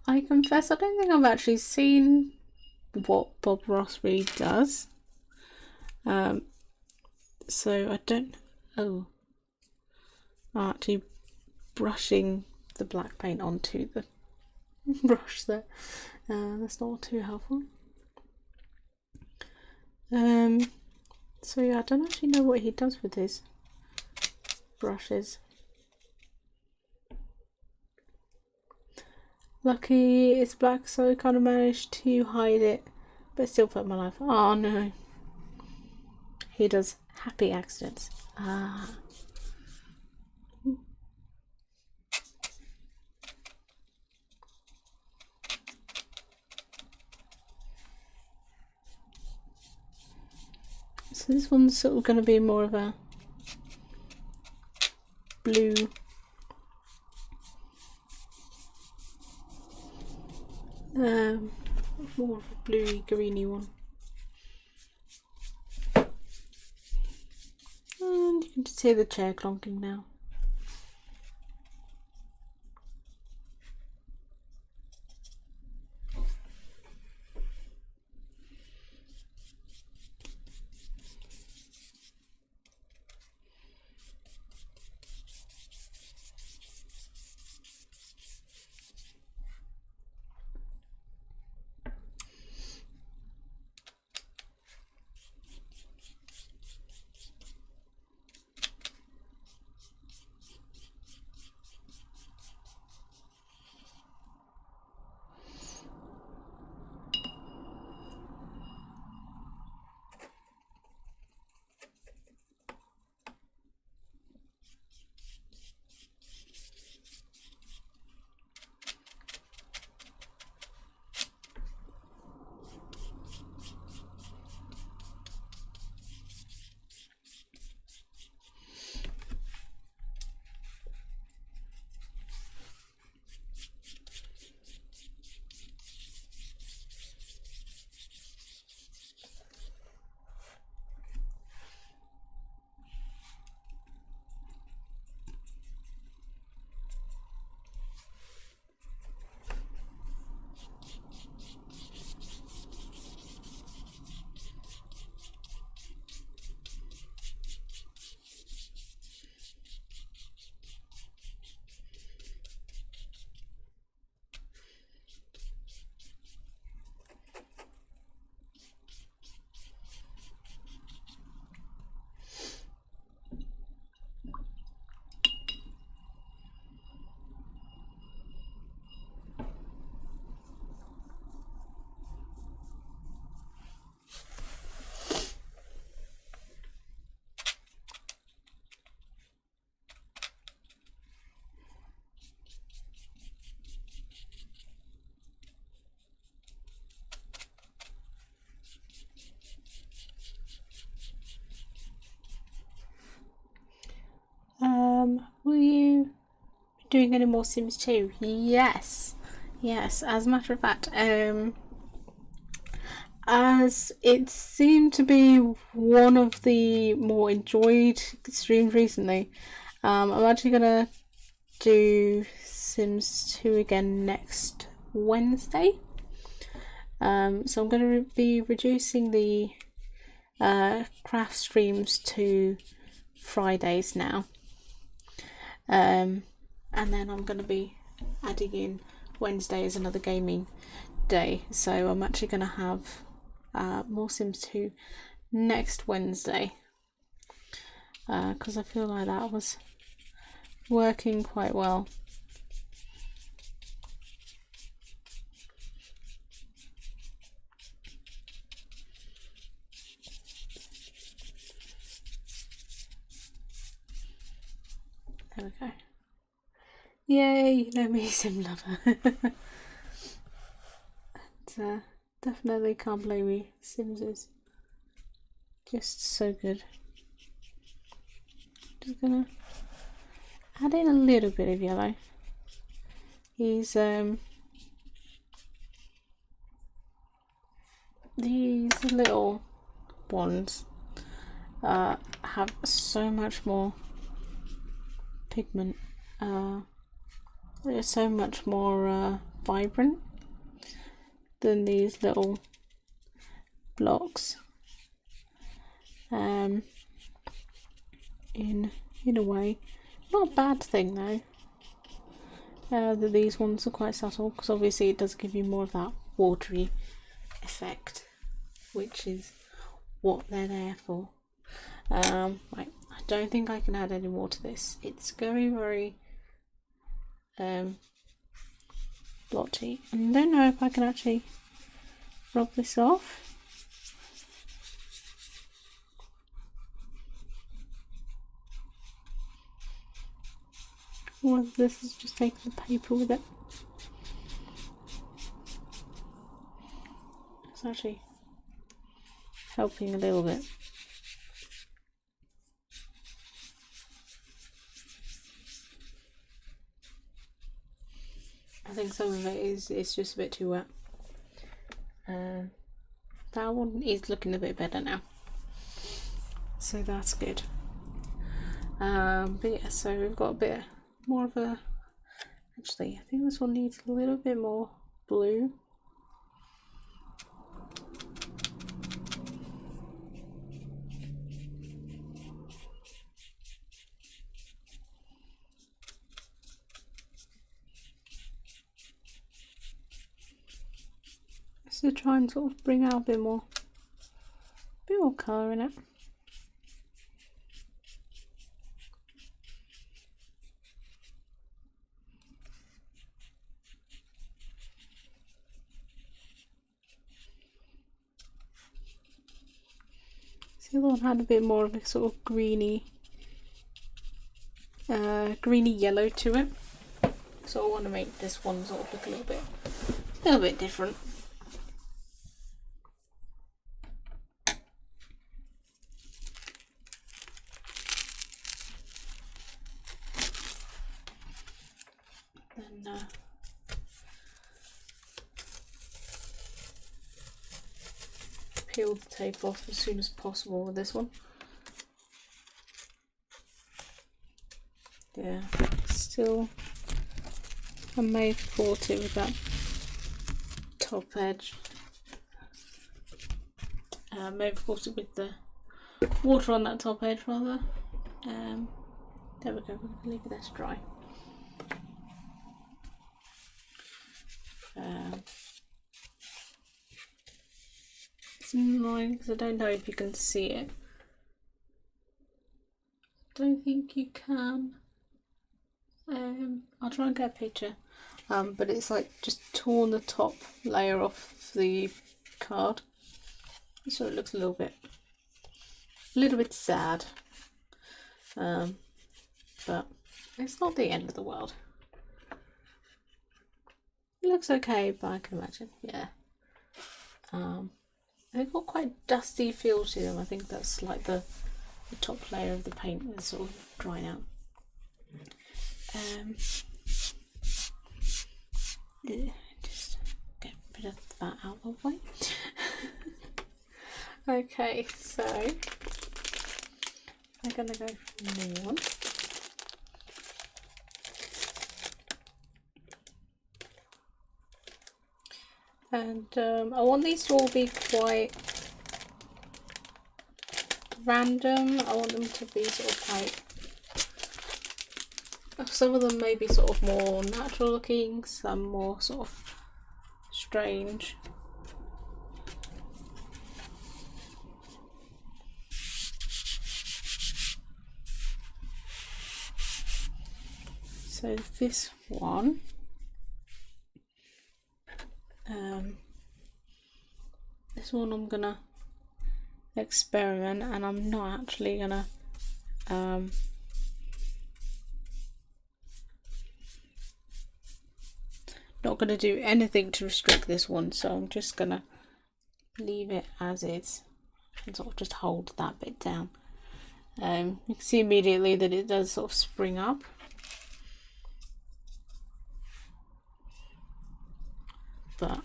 I confess I don't think I've actually seen what Bob Ross really does. So I don't. Oh, I'm actually brushing the black paint onto the brush there. That's not too helpful. So yeah, I don't actually know what he does with his brushes. Lucky it's black, so I kind of managed to hide it, but still put my life. Oh no. He does happy accidents. Ah. So this one's sort of going to be more of a blue. More of a bluey greeny one. And you can just hear the chair clonking now. Will you be doing any more Sims 2? Yes. Yes, as a matter of fact, as it seemed to be one of the more enjoyed streams recently, I'm actually gonna do Sims 2 again next Wednesday. So I'm going to be reducing the craft streams to Fridays now. And then I'm going to be adding in Wednesday as another gaming day. So I'm actually going to have more Sims 2 next Wednesday. Because I feel like that was working quite well. There we go. Yay, you know me, Sim lover. And, definitely can't blame me. Sims is just so good. Just gonna add in a little bit of yellow. These little ones have so much more pigment. They're so much more vibrant than these little blocks. In a way, not a bad thing though. That these ones are quite subtle, because obviously it does give you more of that watery effect, which is what they're there for. Right, I don't think I can add any more to this. It's very blotchy. And I don't know if I can actually rub this off. Or whether this is just taking the paper with it. It's actually helping a little bit. I think some of it is just a bit too wet. That one is looking a bit better now, so that's good. But yeah, so we've got a bit more of a, actually I think this one needs a little bit more blue. So try and sort of bring out a bit more colour in it. So the other one had a bit more of a sort of greeny yellow to it. So I want to make this one sort of look a little bit different. Then peel the tape off as soon as possible with this one. Yeah, still I may have caught it with that top edge. May have caught it with the water on that top edge rather. There we go, we're going to leave it there to dry. It's annoying because I don't know if you can see it. Don't think you can. I'll try and get a picture. But it's like just torn the top layer off the card, so it looks a little bit sad. But it's not the end of the world. It looks okay, but I can imagine, yeah. They've got quite dusty feel to them. I think that's like the top layer of the paint is sort of drying out. Just get rid of that out of the way. Okay, so I'm gonna go for the new one. And I want these to all be quite random. I want them to be sort of quite, some of them may be sort of more natural looking, some more sort of strange. So this one, I'm gonna experiment, and I'm not actually gonna do anything to restrict this one, so I'm just gonna leave it as is and sort of just hold that bit down. You can see immediately that it does sort of spring up. But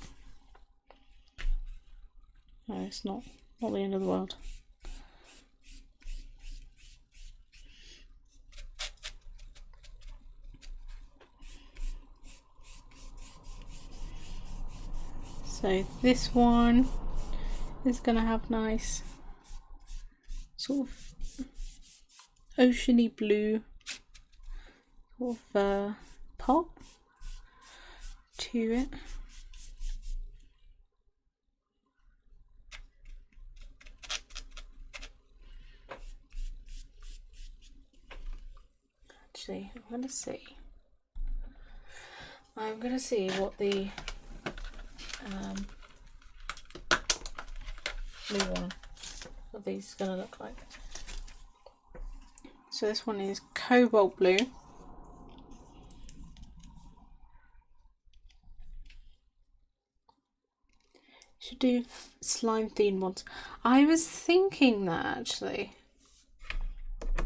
no, it's not the end of the world. So this one is going to have nice sort of oceany blue sort of pop to it. actually. I'm gonna see. I'm gonna see what the new one of these is gonna look like. So this one is cobalt blue. Should do slime themed ones. I was thinking that actually.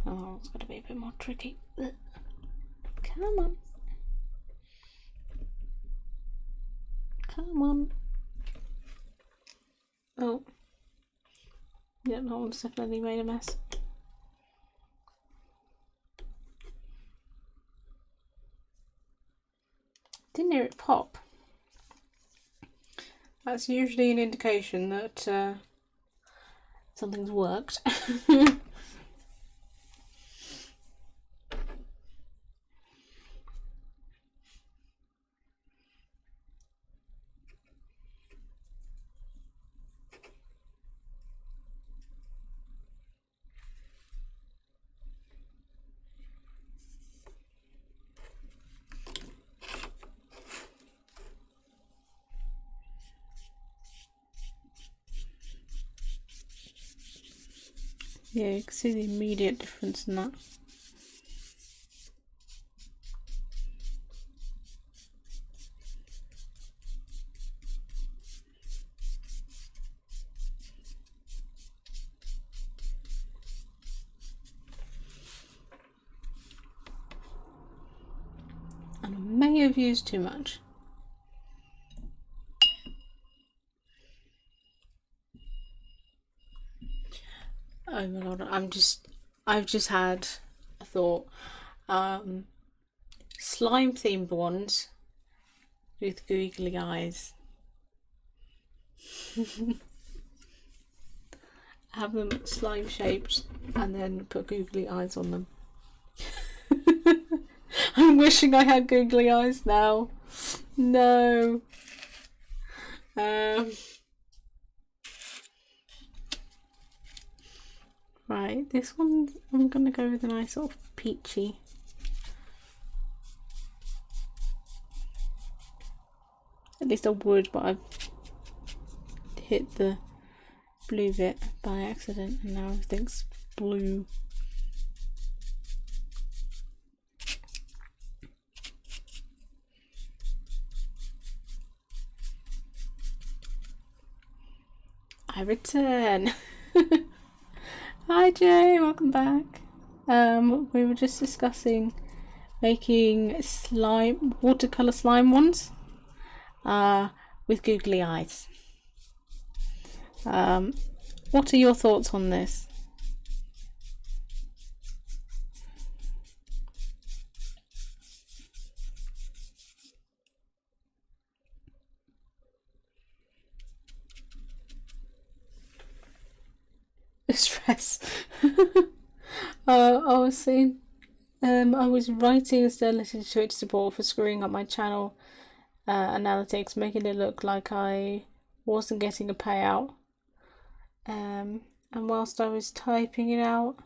Oh, it's got to be a bit more tricky. Come on. Come on. Oh. Yeah, that one's definitely made a mess. Didn't hear it pop. That's usually an indication that something's worked. Yeah, you can see the immediate difference in that. And I may have used too much. Oh my god, I've just had a thought. Slime themed ones with googly eyes. Have them slime shaped and then put googly eyes on them. I'm wishing I had googly eyes now. No. Right, this one I'm gonna go with a nice sort of peachy. At least I would, but I've hit the blue bit by accident and now everything's blue. I return. Hi Jay, welcome back. We were just discussing making slime, watercolour slime ones with googly eyes. What are your thoughts on this? Stress. I was saying, I was writing instead listening to Twitch support for screwing up my channel analytics, making it look like I wasn't getting a payout. And whilst I was typing it out,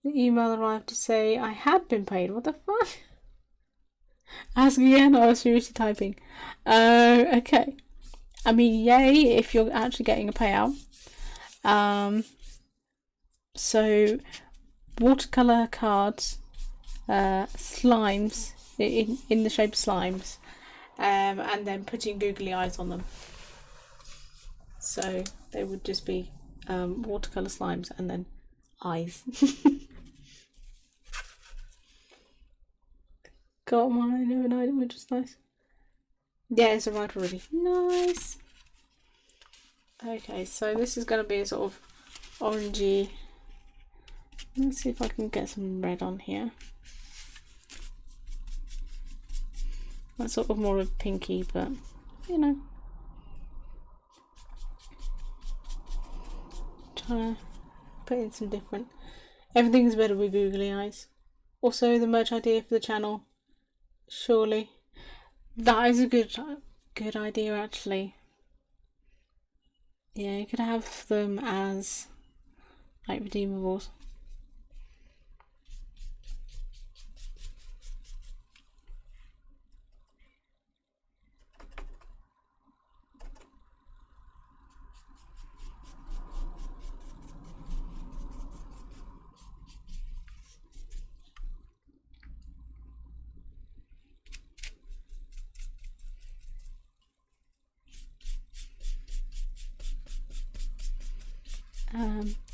the email arrived to say I had been paid. What the fuck? Ask again. I was seriously typing. Okay. I mean, yay if you're actually getting a payout. So watercolor cards, slimes in the shape of slimes, and then putting googly eyes on them. So they would just be watercolor slimes and then eyes. Got mine overnight, which is nice. Yeah, it's arrived already. Nice. Okay, so this is going to be a sort of orangey. Let's see if I can get some red on here. That's sort of more of pinky, but you know. Trying to put in some different. Everything's better with googly eyes. Also, the merch idea for the channel. Surely. That is a good idea actually. Yeah, you could have them as like redeemables.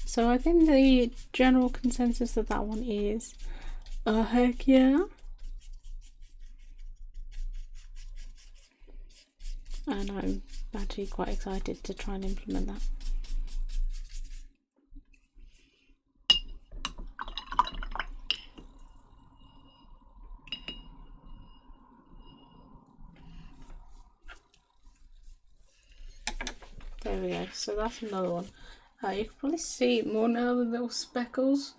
So I think the general consensus of that one is heck yeah. And I'm actually quite excited to try and implement that. There we go, so that's another one. You can probably see more now, the little speckles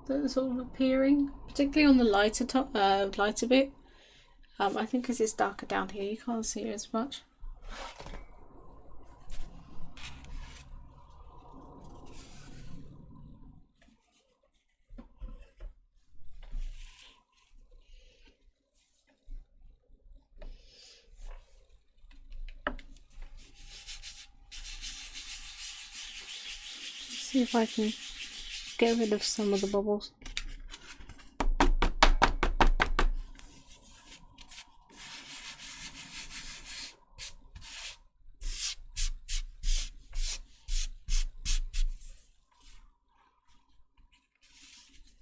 that are sort of appearing, particularly on the lighter top, lighter bit. I think because it's darker down here, you can't see it as much. See if I can get rid of some of the bubbles.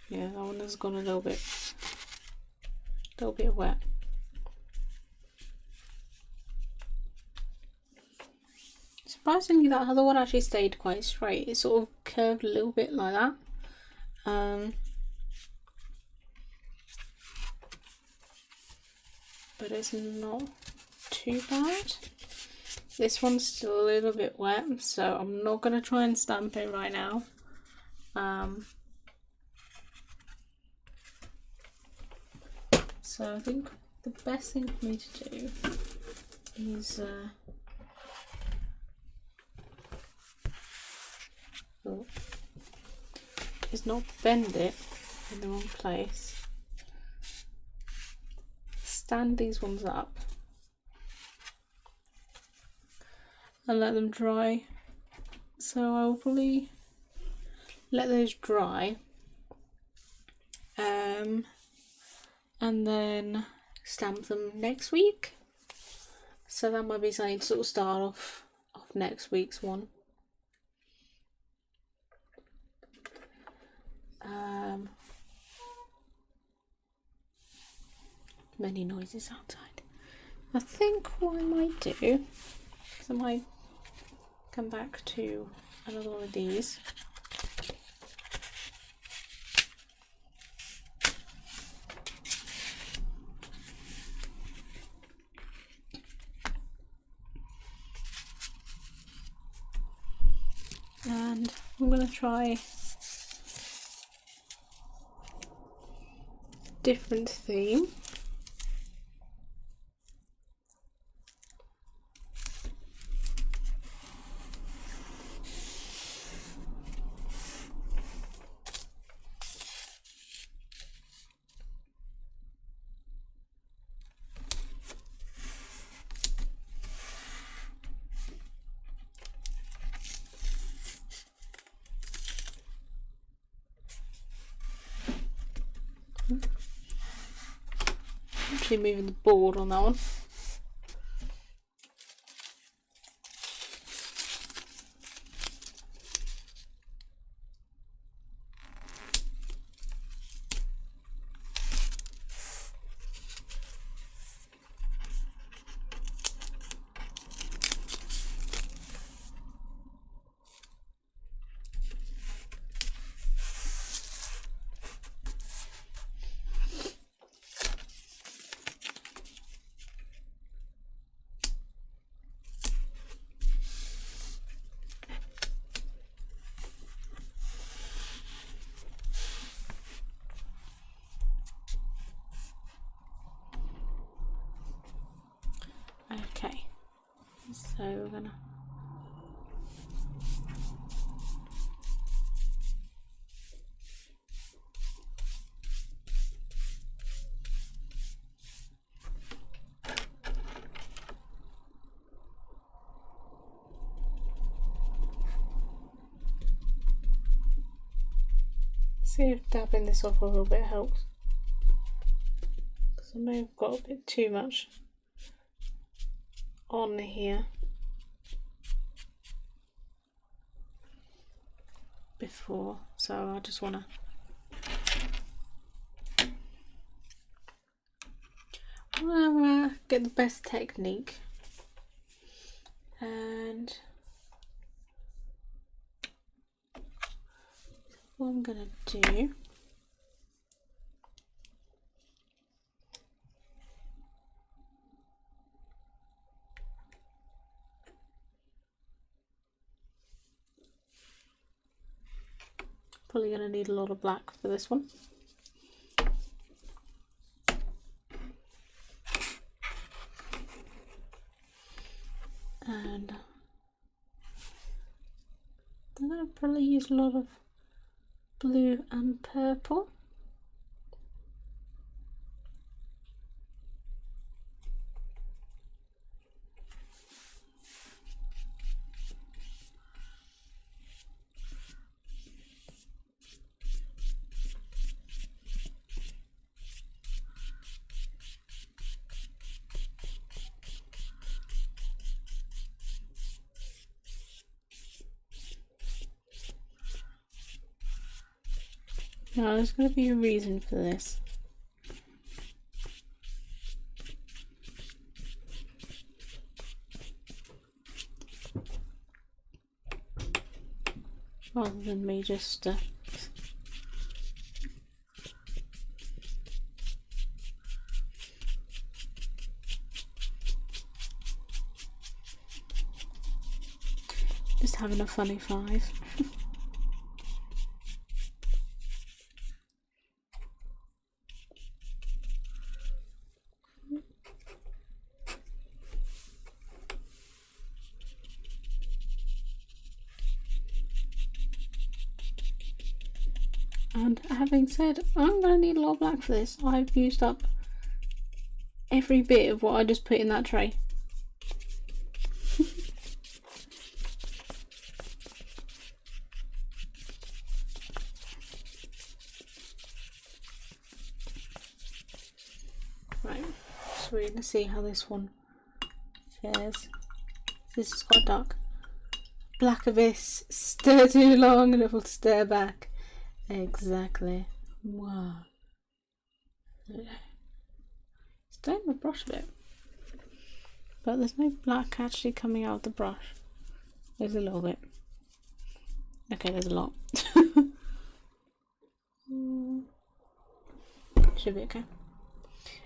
Yeah, that one has gone a little bit wet. Surprisingly, that other one actually stayed quite straight. It sort of curved a little bit like that. But it's not too bad. This one's still a little bit wet, so I'm not going to try and stamp it right now. So I think the best thing for me to do is not bend it in the wrong place. Stand these ones up and let them dry. So I will probably let those dry and then stamp them next week. So that might be something to sort of start off next week's one. Many noises outside. I think what I might do is I might come back to another one of these. And I'm going to try different theme. Actually moving the board on that one. Okay, so we're gonna see if dabbing this off a little bit helps, because I may have got a bit too much on here. before, so I just want to get the best technique. And what I'm gonna do, probably gonna need a lot of black for this one. And I'm gonna probably use a lot of blue and purple. Now there's going to be a reason for this. Rather than me just having a funny five. And having said I'm going to need a lot of black for this, I've used up every bit of what I just put in that tray. Right, so we're going to see how this one fares. This is quite dark. Black abyss, stir too long and it will stir back. Exactly. Wow. Stain the brush a bit. But there's no black actually coming out of the brush. There's a little bit. Okay, there's a lot. Should be okay.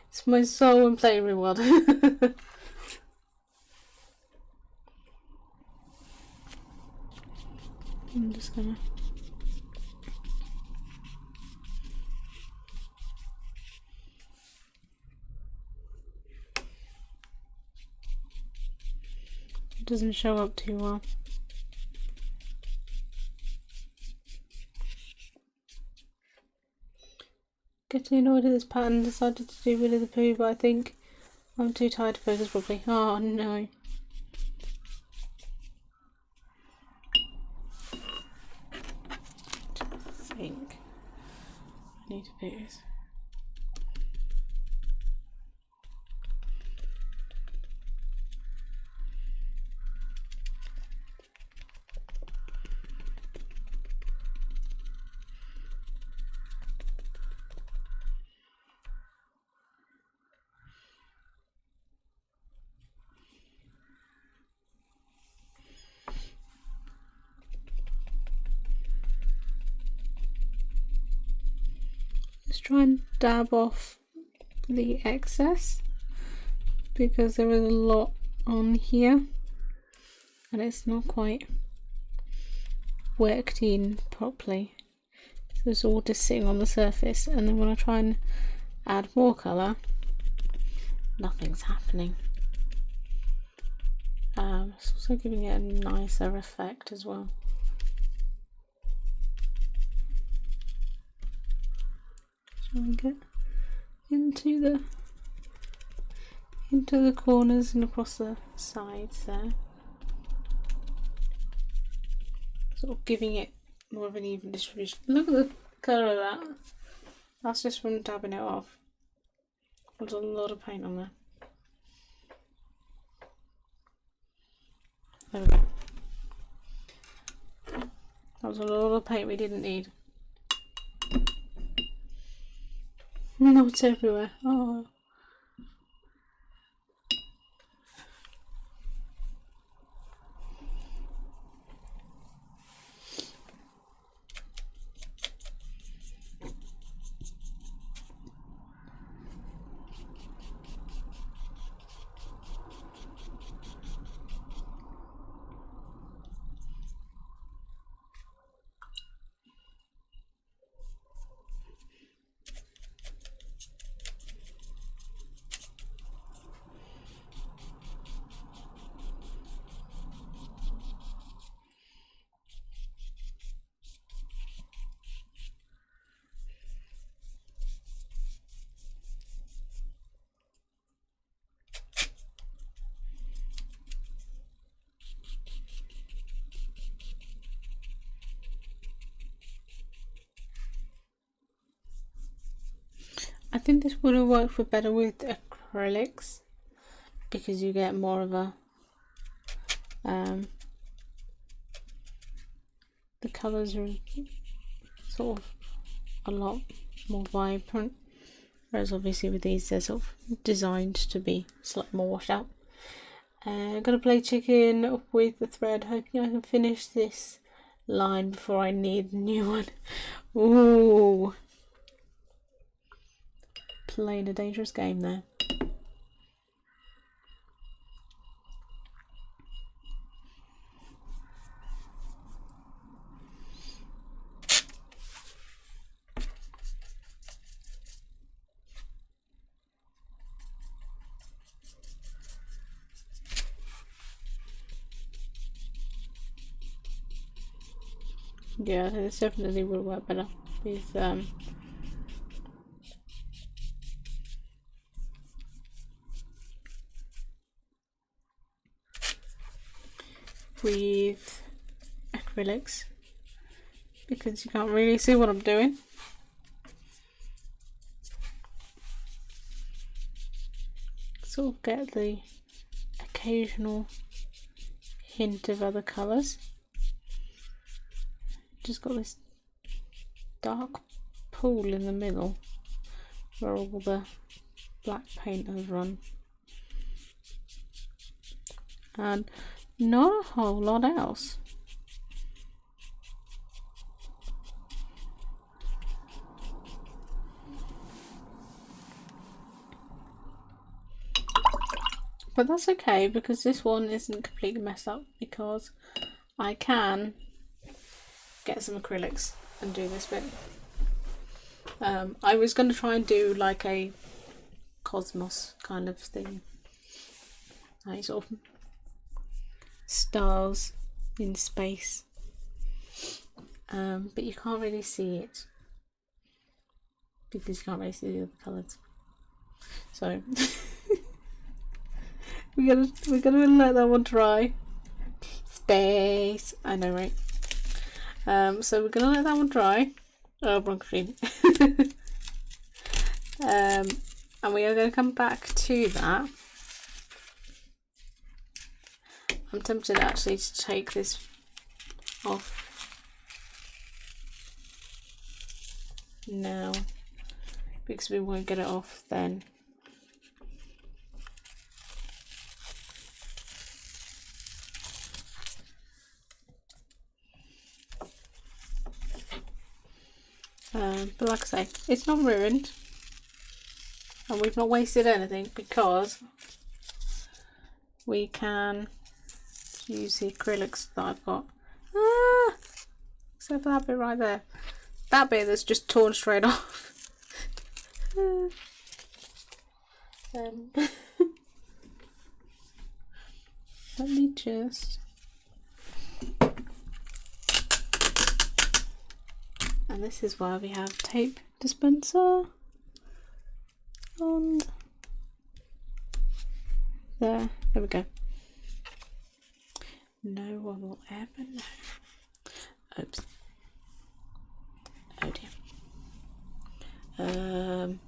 It's my soul and play reward. I'm just gonna it doesn't show up too well. Getting annoyed at this pattern, decided to do Winnie the Pooh, but I think I'm too tired to focus properly. Oh no. I think I need to do this. Just try and dab off the excess because there is a lot on here and it's not quite worked in properly, so it's all just sitting on the surface, and then when I try and add more colour nothing's happening. It's also giving it a nicer effect as well. Shall we get into the corners and across the sides there, sort of giving it more of an even distribution. Look at the colour of that. That's just from dabbing it off. There's a lot of paint on there. There we go. That was a lot of paint we didn't need. Not everywhere. Oh. I think this would have worked for better with acrylics because you get more of a the colours are sort of a lot more vibrant, whereas obviously with these they're sort of designed to be slightly more washed out. I'm gonna play chicken with the thread, hoping I can finish this line before I need a new one. Ooh, playing a dangerous game there. Yeah, this definitely will work better with acrylics because you can't really see what I'm doing. Sort of get the occasional hint of other colours. Just got this dark pool in the middle where all the black paint has run, and not a whole lot else. But that's okay because this one isn't completely messed up because I can get some acrylics and do this bit. I was going to try and do like a cosmos kind of thing, like sort of stars in space, but you can't really see it because you can't really see the other colours. So we're gonna let that one dry. Space, I know, right? So we're gonna let that one dry. Oh, wrong screen. And we are going to come back to that. I'm tempted actually to take this off now because we won't get it off then. But like I say, it's not ruined and we've not wasted anything because we can use the acrylics that I've got. Except for that bit right there. That bit that's just torn straight off. Let me just... And this is why we have tape dispenser on there. There we go. No one will ever know. Oops. Oh dear.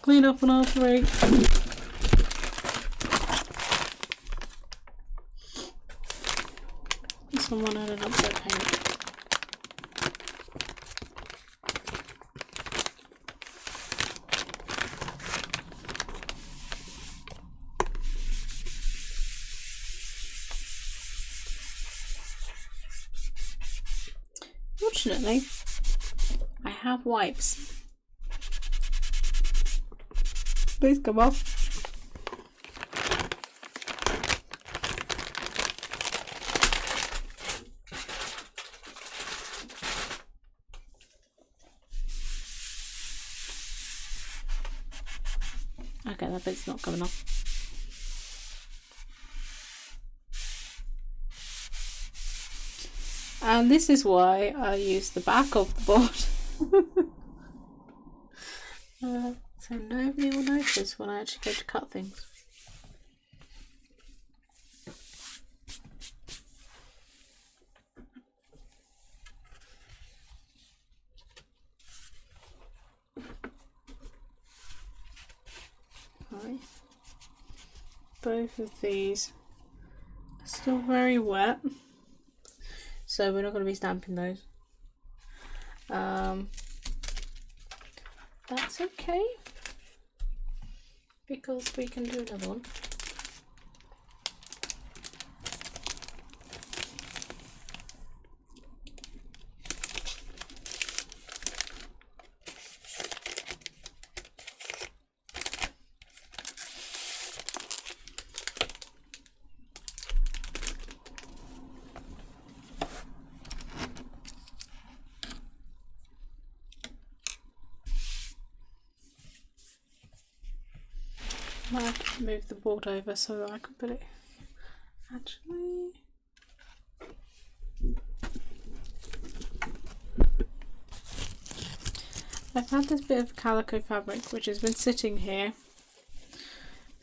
Clean up on our three. Someone had an upset Fortunately, I have wipes. Please come off. Okay, that bit's not coming off. And this is why I use the back of the board. So nobody will notice when I actually go to cut things. Right. Both of these are still very wet, so we're not going to be stamping those. That's okay, because we can do another one. I might have to move the board over so that I can put it. Actually, I've had this bit of calico fabric which has been sitting here.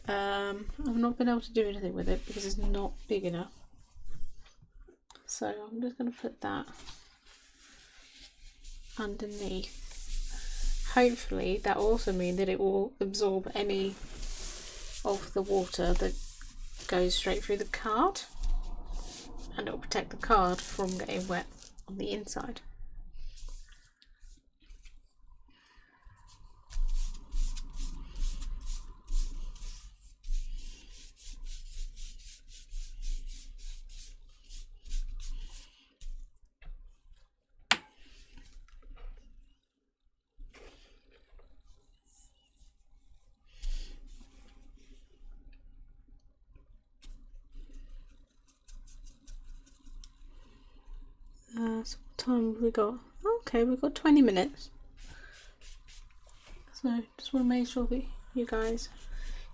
I've not been able to do anything with it because it's not big enough. So I'm just going to put that underneath. Hopefully that will also mean that it will absorb any of the water that goes straight through the card, and it will protect the card from getting wet on the inside. So what time have we got? Okay, we've got 20 minutes. So just want to make sure that you guys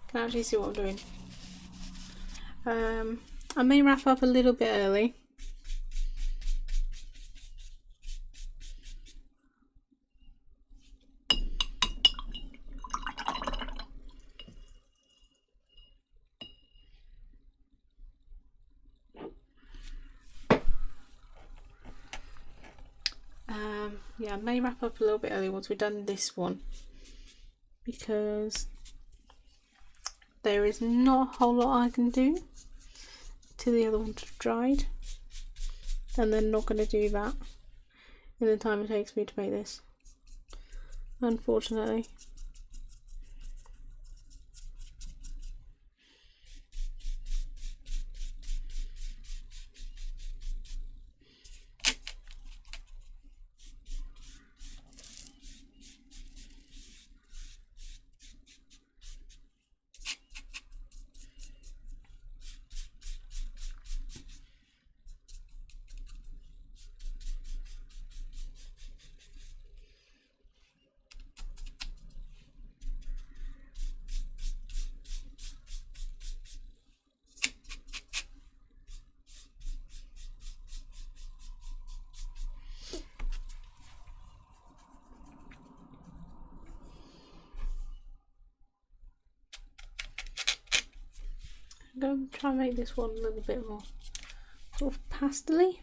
can actually see what I'm doing. I may wrap up a little bit early. Yeah, I may wrap up a little bit early once we've done this one, because there is not a whole lot I can do till the other ones have dried, and they're not going to do that in the time it takes me to make this, unfortunately. I'm going to try and make this one a little bit more sort of pastel-y.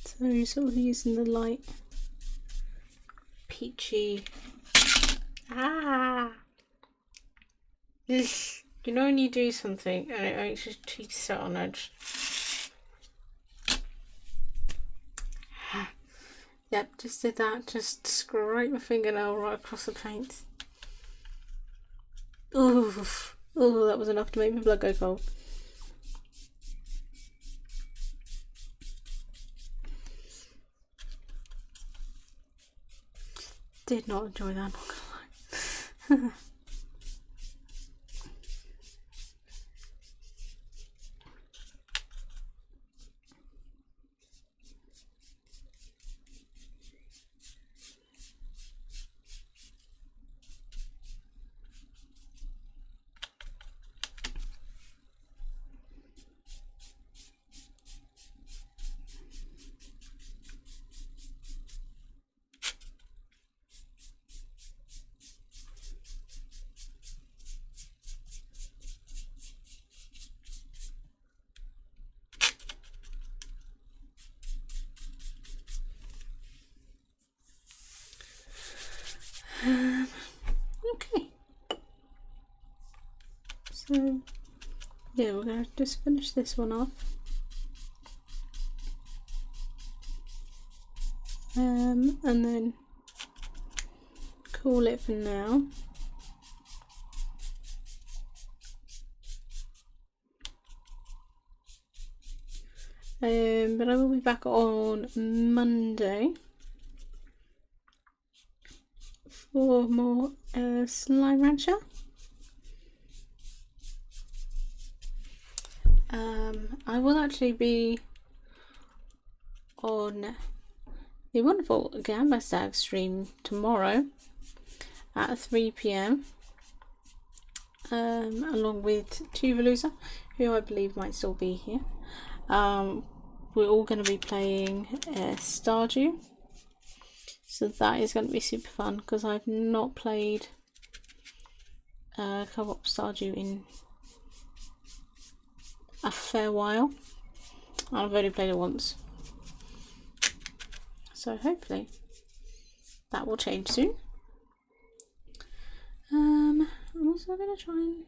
So you're sort of using the light peachy. You know when you do something and it makes your teeth sit on edge? Yep, just did that. Just scrape my fingernail right across the paint. Oof. Oh, that was enough to make my blood go cold. did not enjoy that, I'm not gonna lie. Okay. So, yeah, we're going to just finish this one off. And then call it for now. But I will be back on Monday for more Slime Rancher. I will actually be on the wonderful Gamma Stag stream tomorrow at 3 PM, along with Tuvalusa, who I believe might still be here. We're all going to be playing Stardew, so that is going to be super fun because I've not played co-op Stardew in a fair while. I've only played it once, so hopefully that will change soon. I'm also going to try and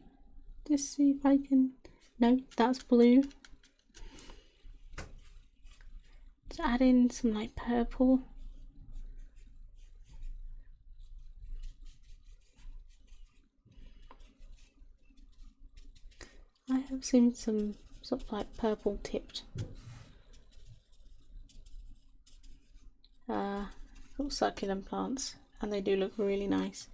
just see if I can... No, that's blue. To add in some like purple. I have seen some sort of like purple tipped little succulent plants, and they do look really nice.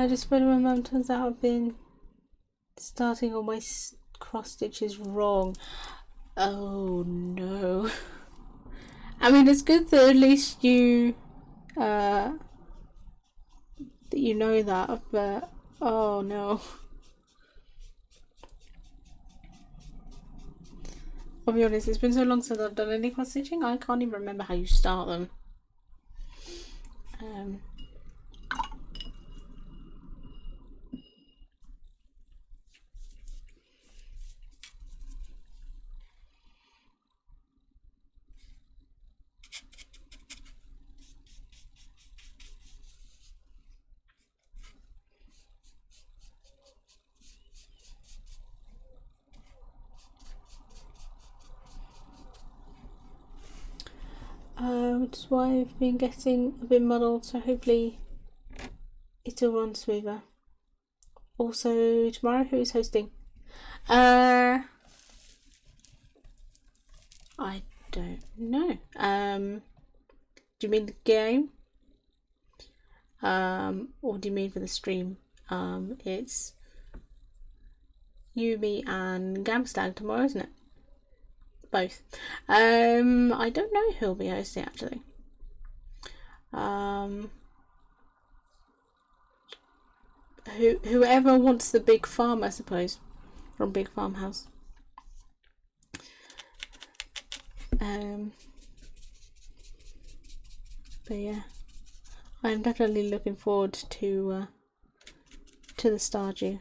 Just when my mum turns out I've been starting all my cross stitches wrong. Oh no. I mean, it's good that at least you that you know that, but oh no. I'll be honest, it's been so long since I've done any cross stitching, I can't even remember how you start them. Which is why I've been getting a bit muddled, so hopefully it'll run smoother. Also, tomorrow, who is hosting? I don't know. Do you mean the game? Or do you mean for the stream? It's you, me, and Gamstag tomorrow, isn't it? Both. I don't know who'll be hosting actually. Whoever wants the big farm, I suppose, from Big Farmhouse. But yeah, I'm definitely looking forward to the Stardew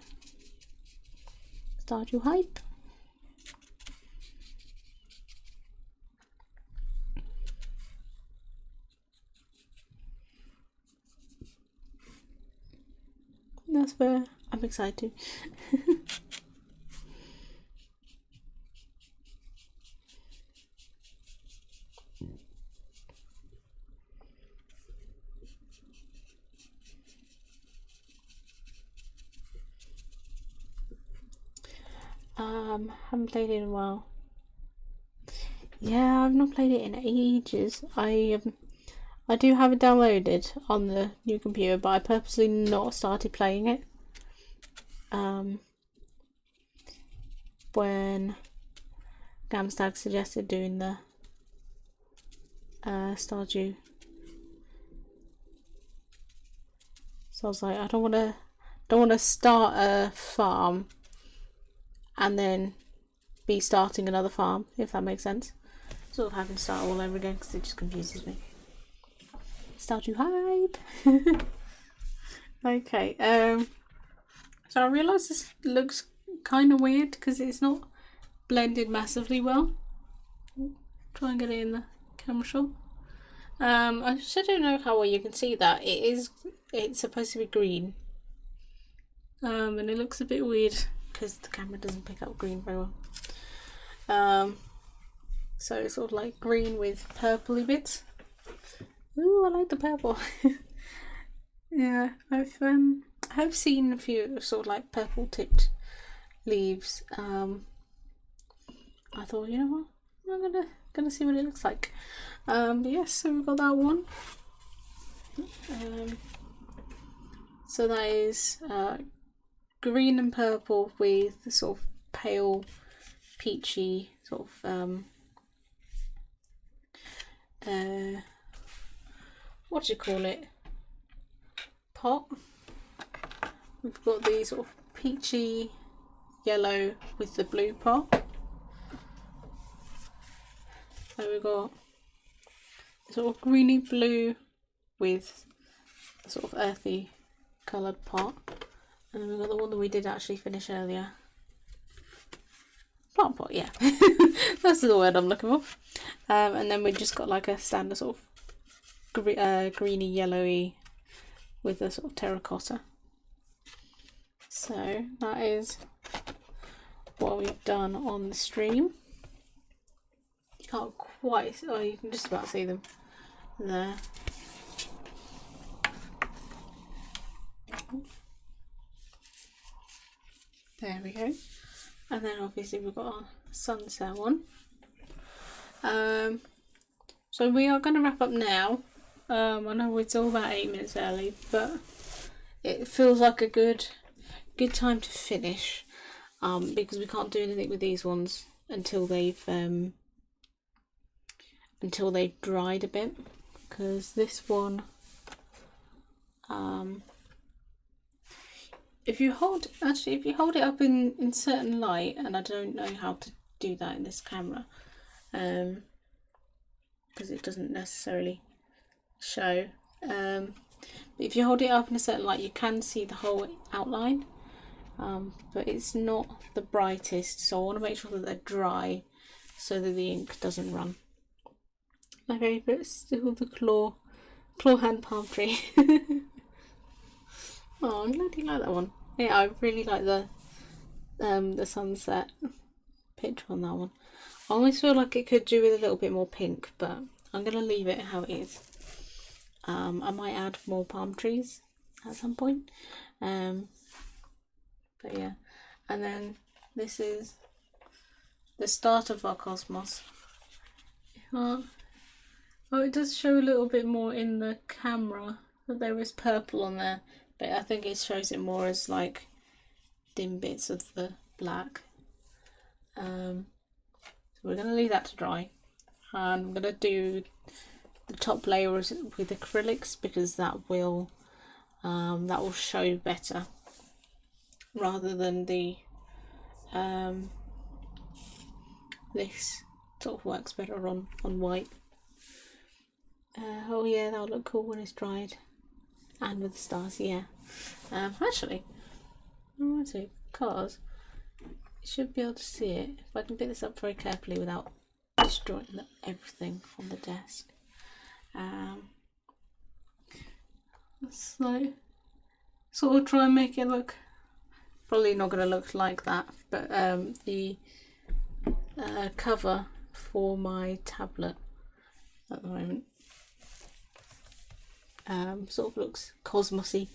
hype. That's where I'm excited. Haven't played it in a while. Yeah, I've not played it in ages. I do have it downloaded on the new computer, but I purposely not started playing it. When Gamstag suggested doing the Stardew, so I was like, I don't want to start a farm and then be starting another farm, if that makes sense. Sort of having to start all over again because it just confuses me. Stardew hype. Okay. So I realise this looks kind of weird because it's not blended massively well. Try and get it in the camera shot. I just don't know how well you can see that. It's supposed to be green. And it looks a bit weird because the camera doesn't pick up green very well. So it's sort of like green with purpley bits. Ooh, I like the purple. Yeah, I've seen a few sort of like purple tipped leaves. I thought, you know what, I'm gonna see what it looks like. But yes, so we've got that one. So that is green and purple with the sort of pale peachy sort of what do you call it, pot. We've got the sort of peachy yellow with the blue pot. So we've got sort of greeny blue with a sort of earthy coloured pot, and then we've got the one that we did actually finish earlier. Plant pot, yeah. That's the word I'm looking for. And then we just got like a standard sort of greeny yellowy with a sort of terracotta. So that is what we've done on the stream. You can't quite, oh, you can just about see them there. There we go. And then obviously we've got our sunset one. So we are going to wrap up now. I know it's all about 8 minutes early, but it feels like a good time to finish, because we can't do anything with these ones until they've dried a bit, because this one, if you hold it up in certain light, and I don't know how to do that in this camera, because it doesn't necessarily show, but if you hold it up in a certain light you can see the whole outline, but it's not the brightest, so I want to make sure that they're dry so that the ink doesn't run. My favourite is still the claw hand palm tree. Oh, I'm glad you like that one. Yeah, I really like the sunset picture on that one. I almost feel like it could do with a little bit more pink, but I'm going to leave it how it is. I might add more palm trees at some point. But yeah, and then this is the start of our cosmos. Oh, it does show a little bit more in the camera. that there is purple on there, but I think it shows it more as like dim bits of the black. So we're going to leave that to dry, and I'm going to do the top layer with acrylics because that will show better rather than the this sort of works better on white. Oh yeah, that'll look cool when it's dried and with the stars. Yeah. Actually, I want to, because you should be able to see it if I can pick this up very carefully without destroying everything on the desk. So sort of try and make it look, probably not going to look like that, but the cover for my tablet at the moment sort of looks cosmosy,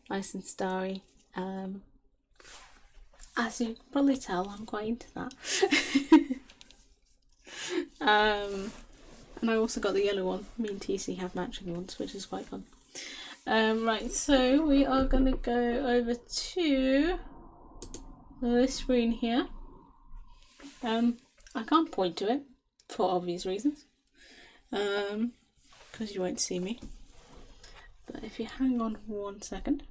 nice and starry. As you can probably tell, I'm quite into that. And I also got the yellow one. Me and TC have matching ones, which is quite fun. Right, so we are going to go over to this screen here. I can't point to it for obvious reasons, because you won't see me. But if you hang on 1 second.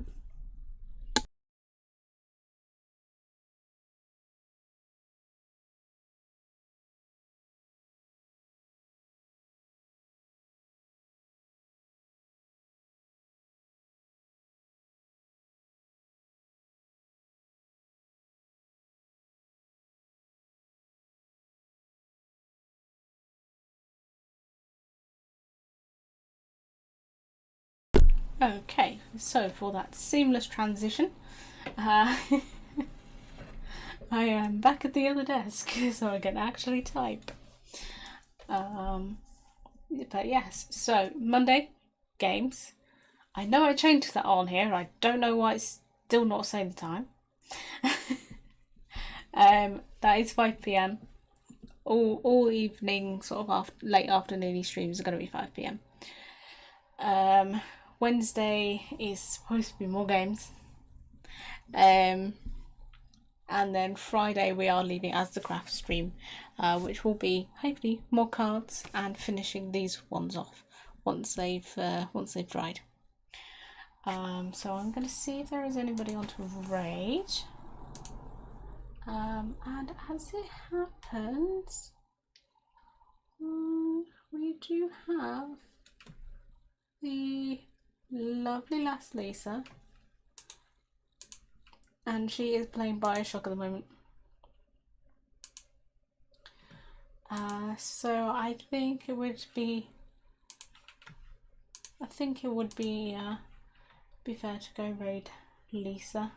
Okay, so for that seamless transition, I am back at the other desk so I can actually type. But yes, so Monday, games. I know I changed that on here, I don't know why it's still not saying the time. That is 5 PM. All evening, sort of late afternoon streams are going to be 5 PM. Wednesday is supposed to be more games. And then Friday we are leaving as the craft stream, which will be hopefully more cards and finishing these ones off once they've dried. So I'm going to see if there is anybody on to raid. And as it happens, we do have the lovely lass Lisa, and she is playing Bioshock at the moment. So I think it would be fair to go raid Lisa.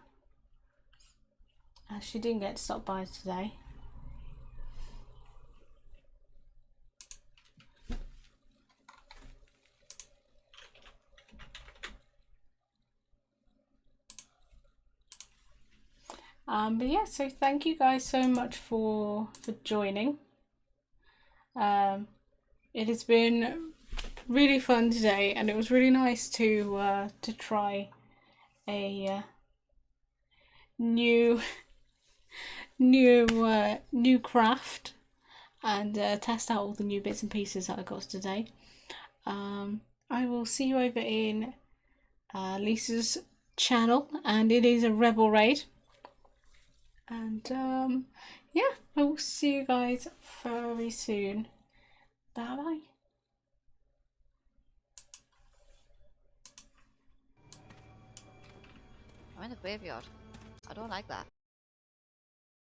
She didn't get to stop by today. But yeah, so thank you guys so much for joining. It has been really fun today, and it was really nice to try a new craft and test out all the new bits and pieces that I got today. I will see you over in Lisa's channel, and it is a rebel raid. And yeah, I will see you guys very soon. Bye bye. I'm in the graveyard. I don't like that.